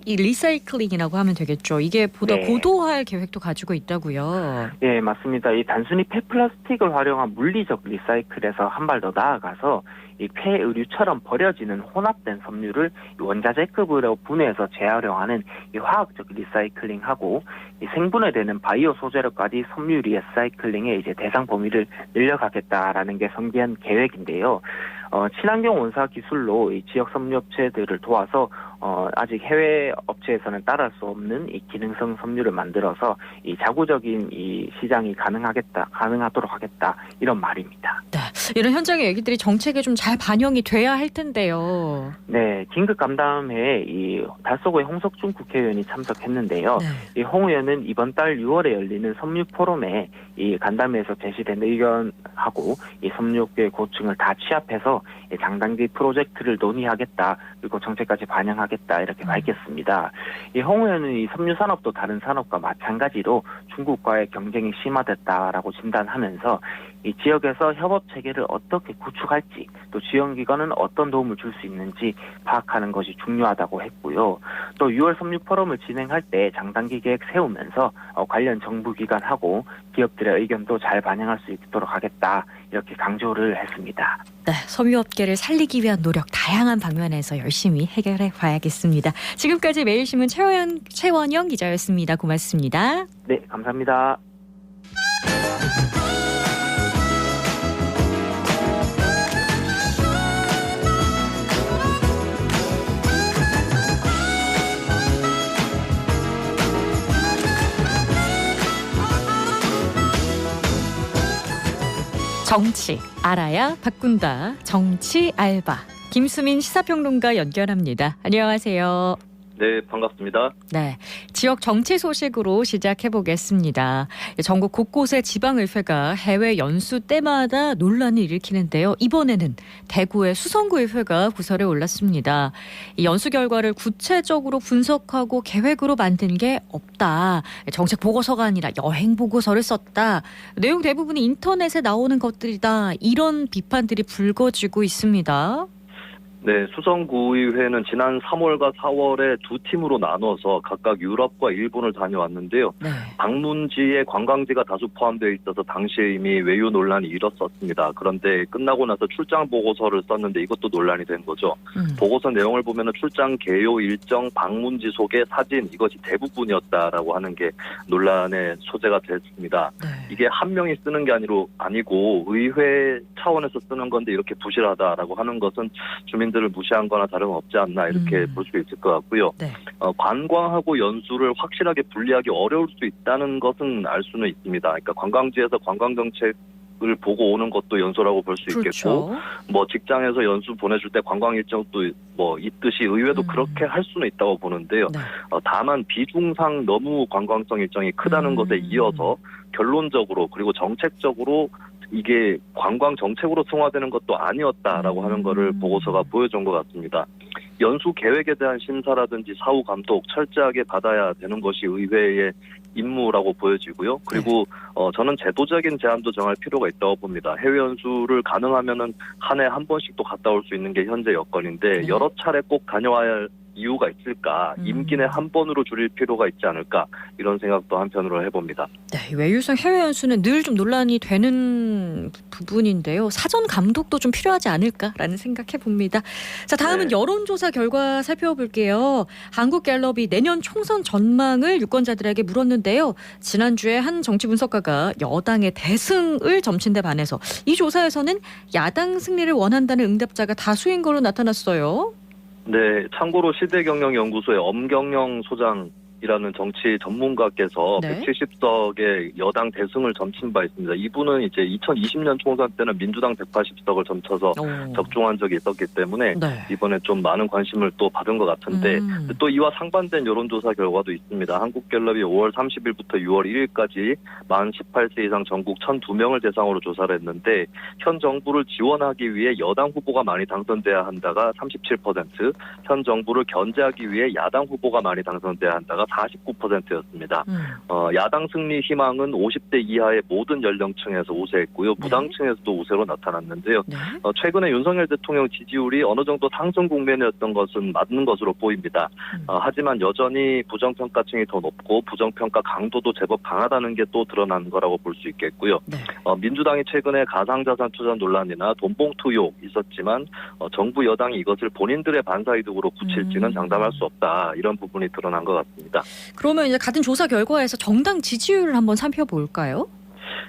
리사이클링이라고 하면 되겠죠. 이게 보다 고도화할 계획도 가지고 있다고요. 예, 맞습니다. 이 단순히 폐플라스틱을 활용한 물리적 리사이클에서 한 발 더 나아가서 이 폐의류처럼 버려지는 혼합된 섬유를 원자재급으로 분해해서 재활용하는 이 화학적 리사이클링하고 이 생분해되는 바이오 소재로까지 섬유 리사이클링의 이제 대상 범위를 늘려가겠다라는 게 섬계연 계획인데요. 친환경 원사 기술로 이 지역 섬유업체들을 도와서 아직 해외 업체에서는 따라할 수 없는 이 기능성 섬유를 만들어서 이 자구적인 이 시장이 가능하도록 하겠다 이런 말입니다. 네, 이런 현장의 얘기들이 정책에 좀 잘 반영이 돼야 할 텐데요. 네, 긴급 간담회에 이 달서구의 홍석준 국회의원이 참석했는데요. 이 홍 의원은 이번 달 6월에 열리는 섬유 포럼에 이 간담회에서 제시된 의견하고 이 섬유업계의 고충을 다 취합해서 이 장단기 프로젝트를 논의하겠다, 그리고 정책까지 반영하겠다 이렇게 밝혔습니다. 이 홍 의원은 이 섬유 산업도 다른 산업과 마찬가지로 중국과의 경쟁이 심화됐다라고 진단하면서 이 지역에서 협업 체계를 어떻게 구축할지, 또 지원기관은 어떤 도움을 줄 수 있는지 파악하는 것이 중요하다고 했고요. 또 6월 섬유 포럼을 진행할 때 장단기 계획 세우면서 관련 정부기관하고 기업들의 의견도 잘 반영할 수 있도록 하겠다, 이렇게 강조를 했습니다. 네, 섬유업계를 살리기 위한 노력 다양한 방면에서 열심히 해결해 봐야겠습니다. 지금까지 매일신문 최원영 기자였습니다. 고맙습니다. 네, 감사합니다. 정치 알아야 바꾼다. 정치 알바. 김수민 시사평론가 연결합니다. 안녕하세요. 네, 반갑습니다. 네, 지역 정치 소식으로 시작해보겠습니다. 전국 곳곳의 지방의회가 해외 연수 때마다 논란을 일으키는데요. 이번에는 대구의 수성구의회가 구설에 올랐습니다. 이 연수 결과를 구체적으로 분석하고 계획으로 만든 게 없다. 정책 보고서가 아니라 여행 보고서를 썼다. 내용 대부분이 인터넷에 나오는 것들이다. 이런 비판들이 불거지고 있습니다. 네, 수성구의회는 지난 3월과 4월에 두 팀으로 나눠서 각각 유럽과 일본을 다녀왔는데요. 네. 방문지에 관광지가 다수 포함되어 있어서 당시에 이미 외유 논란이 일었었습니다. 그런데 끝나고 나서 출장 보고서를 썼는데 이것도 논란이 된 거죠. 보고서 내용을 보면 출장 개요 일정, 방문지 소개, 사진, 이것이 대부분이었다라고 하는 게 논란의 소재가 됐습니다. 네. 이게 한 명이 쓰는 게 아니고 의회 차원에서 쓰는 건데 이렇게 부실하다라고 하는 것은 주민들을 무시한 거나 다름없지 않나, 이렇게 볼 수 있을 것 같고요. 네. 관광하고 연수를 확실하게 분리하기 어려울 수 있다는 것은 알 수는 있습니다. 그러니까 관광지에서 관광정책을 보고 오는 것도 연수라고 볼 수 있겠고, 뭐 직장에서 연수 보내줄 때 관광 일정도 뭐 있듯이 의회도 그렇게 할 수는 있다고 보는데요. 네. 다만 비중상 너무 관광성 일정이 크다는 것에 이어서 결론적으로 그리고 정책적으로 이게 관광 정책으로 승화되는 것도 아니었다라고 하는 거를 보고서가 보여준 것 같습니다. 연수 계획에 대한 심사라든지 사후 감독 철저하게 받아야 되는 것이 의회의 임무라고 보여지고요. 그리고 저는 제도적인 제한도 정할 필요가 있다고 봅니다. 해외 연수를 가능하면은 한 해 한 번씩도 갔다 올 수 있는 게 현재 여건인데 여러 차례 꼭 다녀와야 할 이유가 있을까? 임기 내 한 번으로 줄일 필요가 있지 않을까? 이런 생각도 한편으로 해봅니다. 네, 외유성 해외 연수는 늘 좀 논란이 되는 부분인데요. 사전 감독도 좀 필요하지 않을까라는 생각해 봅니다. 자, 다음은 네. 여론조사 결과 살펴볼게요. 한국갤럽이 내년 총선 전망을 유권자들에게 물었는데요. 지난주에 한 정치 분석가가 여당의 대승을 점친 데 반해서 이 조사에서는 야당 승리를 원한다는 응답자가 다수인 걸로 나타났어요. 네, 참고로 시대경영연구소의 엄경영 소장이라는 정치 전문가께서 네. 170석의 여당 대승을 점친 바 있습니다. 이분은 이제 2020년 총선 때는 민주당 180석을 점쳐서 적중한 적이 있었기 때문에 네. 이번에 좀 많은 관심을 또 받은 것 같은데 또 이와 상반된 여론조사 결과도 있습니다. 한국갤럽이 5월 30일부터 6월 1일까지 만 18세 이상 전국 1,002명을 대상으로 조사를 했는데 현 정부를 지원하기 위해 여당 후보가 많이 당선돼야 한다가 37%, 현 정부를 견제하기 위해 야당 후보가 많이 당선돼야 한다가 49%였습니다. 야당 승리 희망은 50대 이하의 모든 연령층에서 우세했고요. 무당층에서도 우세로 나타났는데요. 네. 최근에 윤석열 대통령 지지율이 어느 정도 상승 국면이었던 것은 맞는 것으로 보입니다. 하지만 여전히 부정평가층이 더 높고 부정평가 강도도 제법 강하다는 게 또 드러난 거라고 볼 수 있겠고요. 네. 민주당이 최근에 가상자산 투자 논란이나 돈봉투 의혹 있었지만 정부 여당이 이것을 본인들의 반사이득으로 굳힐지는 장담할 수 없다. 이런 부분이 드러난 것 같습니다. 그러면 이제 같은 조사 결과에서 정당 지지율을 한번 살펴볼까요?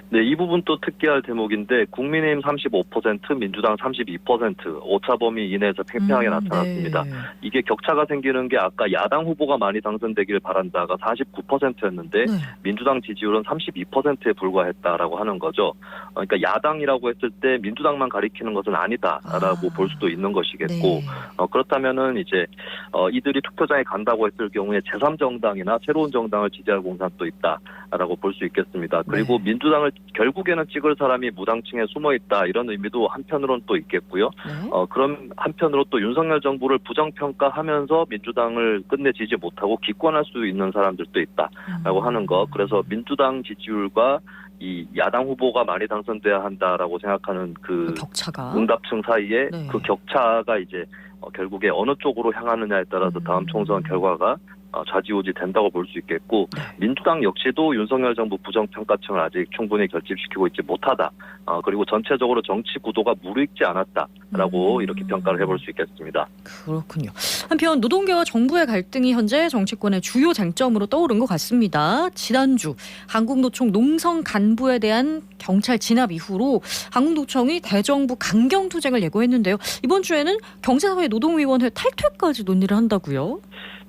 네, 이 부분 또 특기할 대목인데 국민의힘 35%, 민주당 32% 오차 범위 이내에서 팽팽하게 나타났습니다. 네. 이게 격차가 생기는 게 아까 야당 후보가 많이 당선되길 바란다가 49%였는데 민주당 지지율은 32%에 불과했다라고 하는 거죠. 그러니까 야당이라고 했을 때 민주당만 가리키는 것은 아니다라고 볼 수도 있는 것이겠고 그렇다면은 이제 이들이 투표장에 간다고 했을 경우에 제3정당이나 새로운 정당을 지지할 공산도 있다라고 볼 수 있겠습니다. 그리고 민주당을 결국에는 찍을 사람이 무당층에 숨어 있다 이런 의미도 한편으로는 또 있겠고요. 그럼 한편으로 또 윤석열 정부를 부정평가하면서 민주당을 끝내 지지 못하고 기권할 수 있는 사람들도 있다라고 하는 거. 그래서 민주당 지지율과 이 야당 후보가 많이 당선돼야 한다라고 생각하는 그 격차가 응답층 사이에 그 격차가 이제 결국에 어느 쪽으로 향하느냐에 따라서 다음 총선 결과가 좌지우지 된다고 볼 수 있겠고 민주당 역시도 윤석열 정부 부정평가층을 아직 충분히 결집시키고 있지 못하다. 그리고 전체적으로 정치 구도가 무르익지 않았다라고 이렇게 평가를 해볼 수 있겠습니다. 그렇군요. 한편 노동계와 정부의 갈등이 현재 정치권의 주요 쟁점으로 떠오른 것 같습니다. 지난주 한국노총 농성 간부에 대한 경찰 진압 이후로 한국노총이 대정부 강경투쟁을 예고했는데요. 이번 주에는 경제사회 노동위원회 탈퇴까지 논의를 한다고요?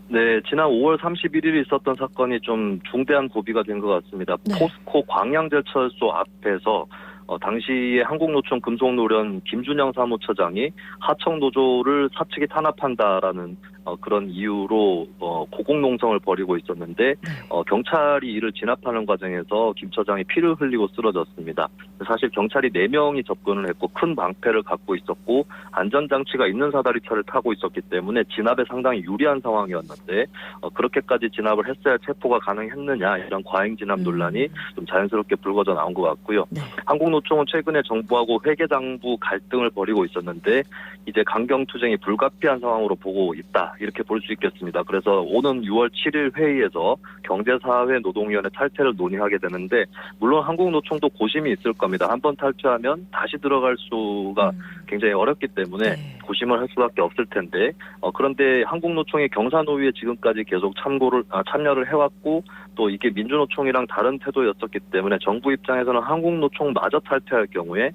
네, 지난 5월 31일에 있었던 사건이 좀 중대한 고비가 된 것 같습니다. 포스코 광양제철소 앞에서 당시에 한국노총 금속노련 김준영 사무처장이 하청노조를 사측이 탄압한다라는 그런 이유로 고공농성을 벌이고 있었는데 경찰이 이를 진압하는 과정에서 김 처장이 피를 흘리고 쓰러졌습니다. 사실 경찰이 4명이 접근을 했고 큰 방패를 갖고 있었고 안전장치가 있는 사다리차를 타고 있었기 때문에 진압에 상당히 유리한 상황이었는데 그렇게까지 진압을 했어야 체포가 가능했느냐 이런 과잉 진압 논란이 좀 자연스럽게 불거져 나온 것 같고요. 한국노총은 최근에 정부하고 회계장부 갈등을 벌이고 있었는데 이제 강경투쟁이 불가피한 상황으로 보고 있다. 이렇게 볼 수 있겠습니다. 그래서 오는 6월 7일 회의에서 경제사회 노동위원회 탈퇴를 논의하게 되는데 물론 한국노총도 고심이 있을 겁니다. 한번 탈퇴하면 다시 들어갈 수가 굉장히 어렵기 때문에 고심을 할 수밖에 없을 텐데 그런데 한국노총이 경사노위에 지금까지 계속 참여를 해왔고 또 이게 민주노총이랑 다른 태도였었기 때문에 정부 입장에서는 한국노총마저 탈퇴할 경우에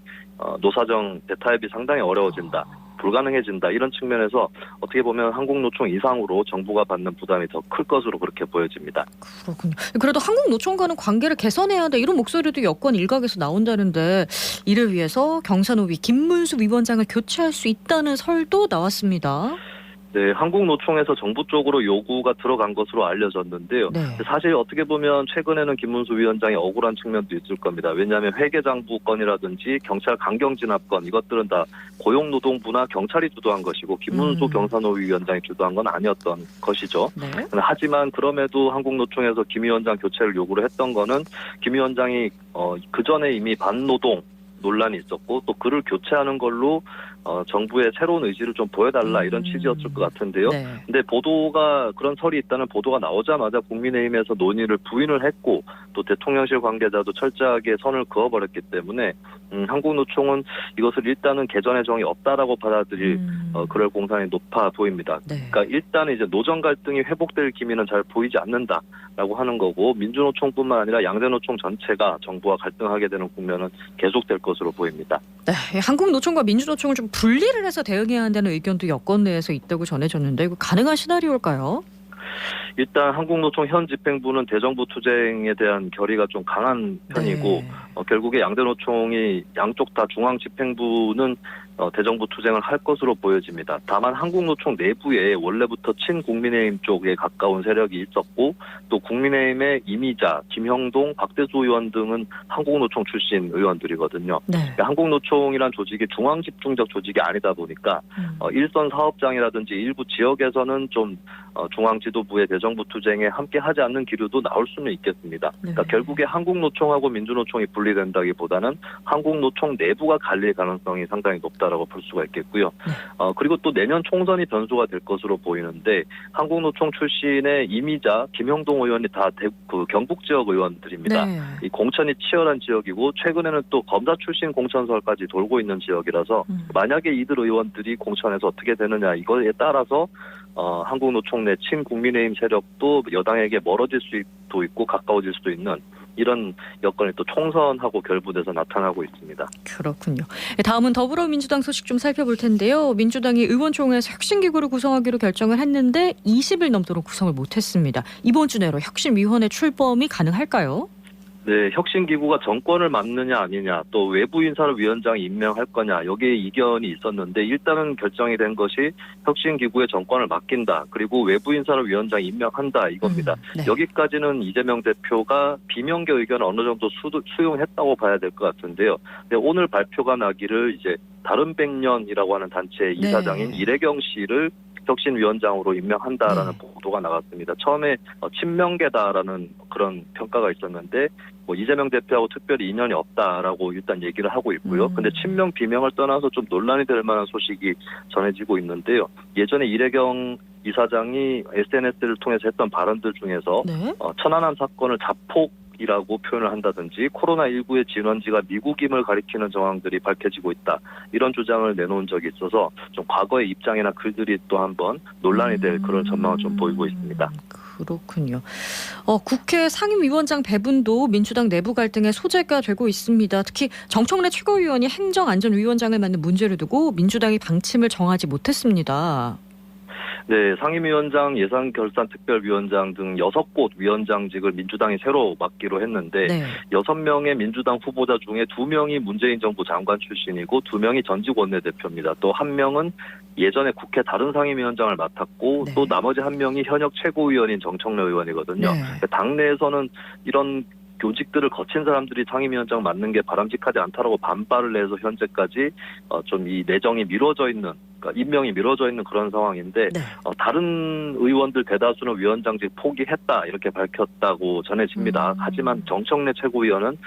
노사정 대타협이 상당히 어려워진다. 불가능해진다. 이런 측면에서 어떻게 보면 한국노총 이상으로 정부가 받는 부담이 더 클 것으로 그렇게 보여집니다. 그렇군요. 그래도 한국노총과는 관계를 개선해야 돼. 이런 목소리도 여권 일각에서 나온다는데 이를 위해서 경사노위 김문수 위원장을 교체할 수 있다는 설도 나왔습니다. 네, 한국노총에서 정부 쪽으로 요구가 들어간 것으로 알려졌는데요. 사실 어떻게 보면 최근에는 김문수 위원장이 억울한 측면도 있을 겁니다. 왜냐하면 회계장부 건이라든지 경찰 강경진압건 이것들은 다 고용노동부나 경찰이 주도한 것이고 김문수 경사노위 위원장이 주도한 건 아니었던 것이죠. 하지만 그럼에도 한국노총에서 김 위원장 교체를 요구를 했던 거는 김 위원장이 그전에 이미 반노동 논란이 있었고 또 그를 교체하는 걸로 정부의 새로운 의지를 좀 보여달라 이런 취지였을 것 같은데요. 근데 보도가 그런 설이 있다는 보도가 나오자마자 국민의힘에서 논의를 부인을 했고 또 대통령실 관계자도 철저하게 선을 그어버렸기 때문에 한국노총은 이것을 일단은 개전의 정이 없다라고 받아들일 그럴 공산이 높아 보입니다. 그러니까 일단은 이제 노정 갈등이 회복될 기미는 잘 보이지 않는다라고 하는 거고 민주노총뿐만 아니라 양대노총 전체가 정부와 갈등하게 되는 국면은 계속될 것으로 보입니다. 네, 한국노총과 민주노총을 좀 분리를 해서 대응해야 한다는 의견도 여권 내에서 있다고 전해졌는데 이거 가능한 시나리오일까요? 일단 한국노총 현 집행부는 대정부 투쟁에 대한 결의가 좀 강한 편이고 결국에 양대노총이 양쪽 다 중앙 집행부는 대정부 투쟁을 할 것으로 보여집니다. 다만 한국노총 내부에 원래부터 친국민의힘 쪽에 가까운 세력이 있었고 또 국민의힘의 이미자, 김형동, 박대수 의원 등은 한국노총 출신 의원들이거든요. 그러니까 한국노총이란 조직이 중앙집중적 조직이 아니다 보니까 일선 사업장이라든지 일부 지역에서는 좀 중앙지도부의 대정부 투쟁에 함께하지 않는 기류도 나올 수는 있겠습니다. 그러니까 결국에 한국노총하고 민주노총이 분리된다기보다는 한국노총 내부가 갈릴 가능성이 상당히 높다라고 볼 수가 있겠고요. 그리고 또 내년 총선이 변수가 될 것으로 보이는데 한국노총 출신의 이미자, 김형동 의원이 다 그 경북 지역 의원들입니다. 이 공천이 치열한 지역이고 최근에는 또 검사 출신 공천설까지 돌고 있는 지역이라서 만약에 이들 의원들이 공천에서 어떻게 되느냐 이거에 따라서 한국노총 내 친국민의힘 세력도 여당에게 멀어질 수도 있고 가까워질 수도 있는 이런 여건이 또 총선하고 결부돼서 나타나고 있습니다. 그렇군요. 다음은 더불어민주당 소식 좀 살펴볼 텐데요. 민주당이 의원총회에서 혁신기구를 구성하기로 결정을 했는데 20일 넘도록 구성을 못했습니다. 이번 주 내로 혁신위원회 출범이 가능할까요? 네, 혁신기구가 정권을 맡느냐 아니냐, 또 외부 인사를 위원장이 임명할 거냐, 여기에 이견이 있었는데 일단은 결정이 된 것이 혁신기구의 정권을 맡긴다. 그리고 외부 인사를 위원장이 임명한다 이겁니다. 네. 여기까지는 이재명 대표가 비명계 의견을 어느 정도 수용했다고 봐야 될 것 같은데요. 근데 오늘 발표가 나기를 이제 다른 백년이라고 하는 단체의 이사장인 이래경 씨를 혁신위원장으로 임명한다라는 보도가 나갔습니다. 처음에 친명계다라는 그런 평가가 있었는데 이재명 대표하고 특별히 인연이 없다라고 일단 얘기를 하고 있고요. 근데 친명 비명을 떠나서 좀 논란이 될 만한 소식이 전해지고 있는데요. 예전에 이래경 이사장이 SNS를 통해서 했던 발언들 중에서 천안함 사건을 자폭이라고 표현을 한다든지 코로나19의 진원지가 미국임을 가리키는 정황들이 밝혀지고 있다. 이런 주장을 내놓은 적이 있어서 좀 과거의 입장이나 글들이 또 한번 논란이 될 그런 전망을 좀 보이고 있습니다. 그렇군요. 국회 상임위원장 배분도 민주당 내부 갈등의 소재가 되고 있습니다. 특히 정청래 최고위원이 행정안전위원장을 맡는 문제를 두고 민주당이 방침을 정하지 못했습니다. 네, 상임위원장, 예산결산특별위원장 등 6곳 위원장직을 민주당이 새로 맡기로 했는데 6명의 민주당 후보자 중에 2명이 문재인 정부 장관 출신이고 2명이 전직 원내대표입니다. 또 1명은 예전에 국회 다른 상임위원장을 맡았고 또 나머지 1명이 현역 최고위원인 정청래 의원이거든요. 당내에서는 이런 교직들을 거친 사람들이 상임위원장 맡는 게 바람직하지 않다라고 반발을 해서 현재까지 좀 이 내정이 미뤄져 있는, 그러니까 임명이 미뤄져 있는 그런 상황인데 다른 의원들 대다수는 위원장직 포기했다 이렇게 밝혔다고 전해집니다. 하지만 정청래 최고위원은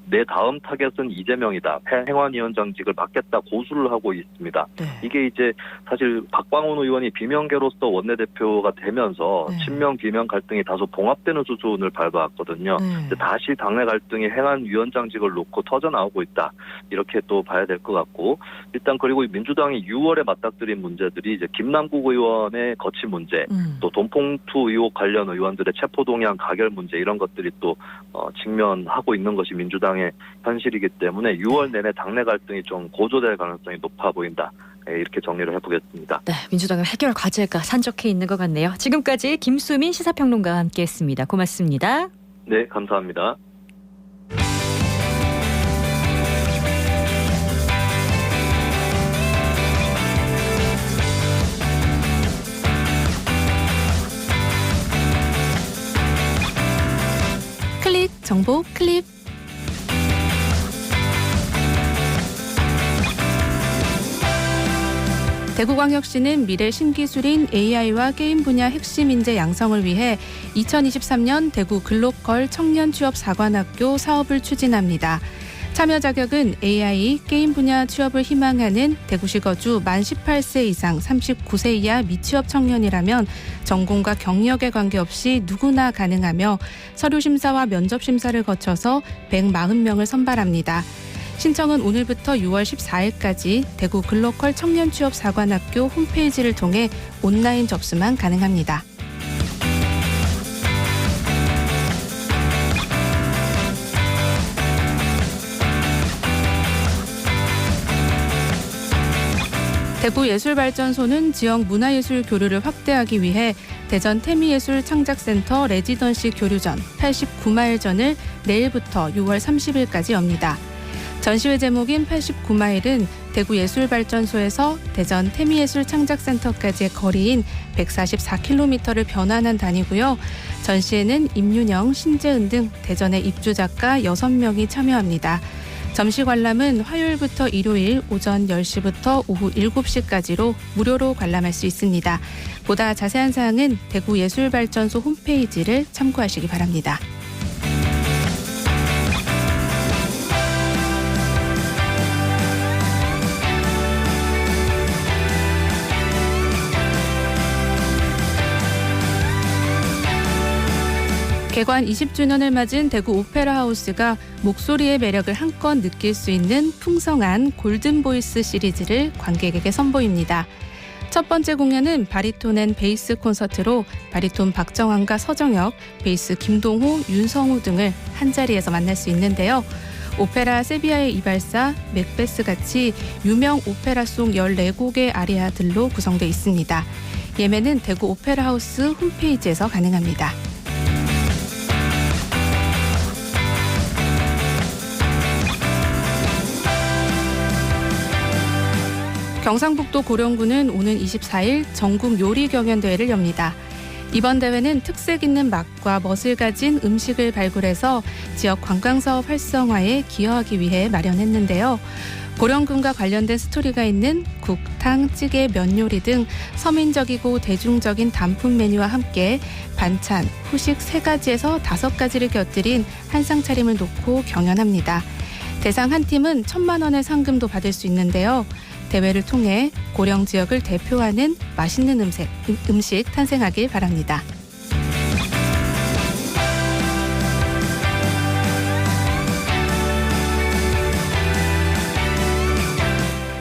내 다음 타겟은 이재명이다. 행안위원장직을 맡겠다 고수를 하고 있습니다. 이게 이제 사실 박광훈 의원이 비명계로서 원내대표가 되면서 친명 비명 갈등이 다소 봉합되는 수준을 밟아왔거든요. 다시 당내 갈등이 행안위원장직을 놓고 터져나오고 있다. 이렇게 또 봐야 될 것 같고, 일단 그리고 민주당이 6월에 맞닥뜨린 문제들이 이제 김남국 의원의 거취 문제, 또 돈봉투 의혹 관련 의원들의 체포동의안 가결 문제, 이런 것들이 또 직면하고 있는 것이 민주당의 현실이기 때문에 6월 내내 당내 갈등이 좀 고조될 가능성이 높아 보인다. 이렇게 정리를 해보겠습니다. 네, 민주당의 해결 과제가 산적해 있는 것 같네요. 지금까지 김수민 시사평론가와 함께했습니다. 고맙습니다. 네, 감사합니다. 클릭 정보 클립. 대구광역시는 미래 신기술인 AI와 게임 분야 핵심 인재 양성을 위해 2023년 대구 글로컬 청년 취업 4관학교 사업을 추진합니다. 참여 자격은 AI, 게임 분야 취업을 희망하는 대구시 거주 만 18세 이상 39세 이하 미취업 청년이라면 전공과 경력에 관계없이 누구나 가능하며 서류 심사와 면접 심사를 거쳐서 140명을 선발합니다. 신청은 오늘부터 6월 14일까지 대구 글로컬 청년 취업 4관학교 홈페이지를 통해 온라인 접수만 가능합니다. 대구예술발전소는 지역 문화예술 교류를 확대하기 위해 대전 태미예술 창작센터 레지던시 교류전 89마일전을 내일부터 6월 30일까지 엽니다. 전시회 제목인 89마일은 대구예술발전소에서 대전 태미예술 창작센터까지의 거리인 144km를 변환한 단위고요. 전시회는 임윤영, 신재은 등 대전의 입주작가 6명이 참여합니다. 점시 관람은 화요일부터 일요일 오전 10시부터 오후 7시까지로 무료로 관람할 수 있습니다. 보다 자세한 사항은 대구예술발전소 홈페이지를 참고하시기 바랍니다. 개관 20주년을 맞은 대구 오페라 하우스가 목소리의 매력을 한껏 느낄 수 있는 풍성한 골든보이스 시리즈를 관객에게 선보입니다. 첫 번째 공연은 바리톤 앤 베이스 콘서트로 바리톤 박정환과 서정혁, 베이스 김동호, 윤성우 등을 한자리에서 만날 수 있는데요. 오페라 세비야의 이발사, 맥베스 같이 유명 오페라송 14곡의 아리아들로 구성되어 있습니다. 예매는 대구 오페라 하우스 홈페이지에서 가능합니다. 경상북도 고령군은 오는 24일 전국 요리 경연대회를 엽니다. 이번 대회는 특색 있는 맛과 멋을 가진 음식을 발굴해서 지역 관광사업 활성화에 기여하기 위해 마련했는데요. 고령군과 관련된 스토리가 있는 국, 탕, 찌개, 면 요리 등 서민적이고 대중적인 단품 메뉴와 함께 반찬, 후식 3가지에서 5가지를 곁들인 한상 차림을 놓고 경연합니다. 대상 한 팀은 1,000만 원의 상금도 받을 수 있는데요. 대회를 통해 고령 지역을 대표하는 맛있는 음식 탄생하길 바랍니다.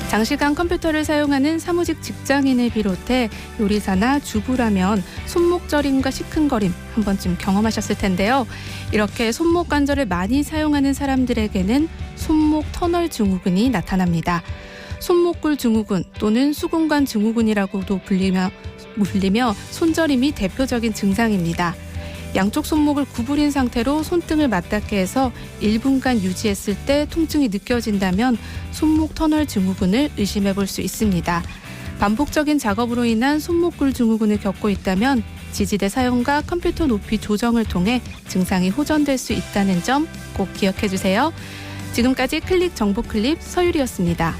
장시간 컴퓨터를 사용하는 사무직 직장인을 비롯해 요리사나 주부라면 손목 저림과 시큰거림 한 번쯤 경험하셨을 텐데요. 이렇게 손목 관절을 많이 사용하는 사람들에게는 손목 터널 증후군이 나타납니다. 손목골 증후군 또는 수근관 증후군이라고도 불리며 손저림이 대표적인 증상입니다. 양쪽 손목을 구부린 상태로 손등을 맞닿게 해서 1분간 유지했을 때 통증이 느껴진다면 손목 터널 증후군을 의심해 볼 수 있습니다. 반복적인 작업으로 인한 손목골 증후군을 겪고 있다면 지지대 사용과 컴퓨터 높이 조정을 통해 증상이 호전될 수 있다는 점 꼭 기억해 주세요. 지금까지 클릭 정보 클립 서유리였습니다.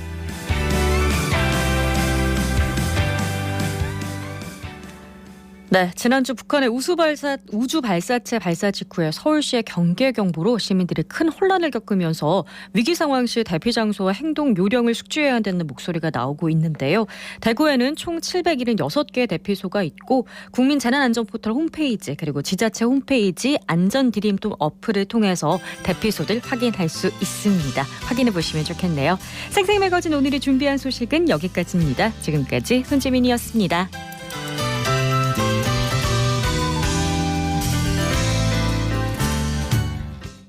네, 지난주 북한의 우주 발사체 발사 직후에 서울시의 경계 경보로 시민들이 큰 혼란을 겪으면서 위기 상황 시 대피 장소와 행동 요령을 숙지해야 한다는 목소리가 나오고 있는데요. 대구에는 총 776개의 대피소가 있고 국민재난안전포털 홈페이지 그리고 지자체 홈페이지 안전드림통 어플을 통해서 대피소들 확인할 수 있습니다. 확인해 보시면 좋겠네요. 생생매거진 오늘이 준비한 소식은 여기까지입니다. 지금까지 손지민이었습니다.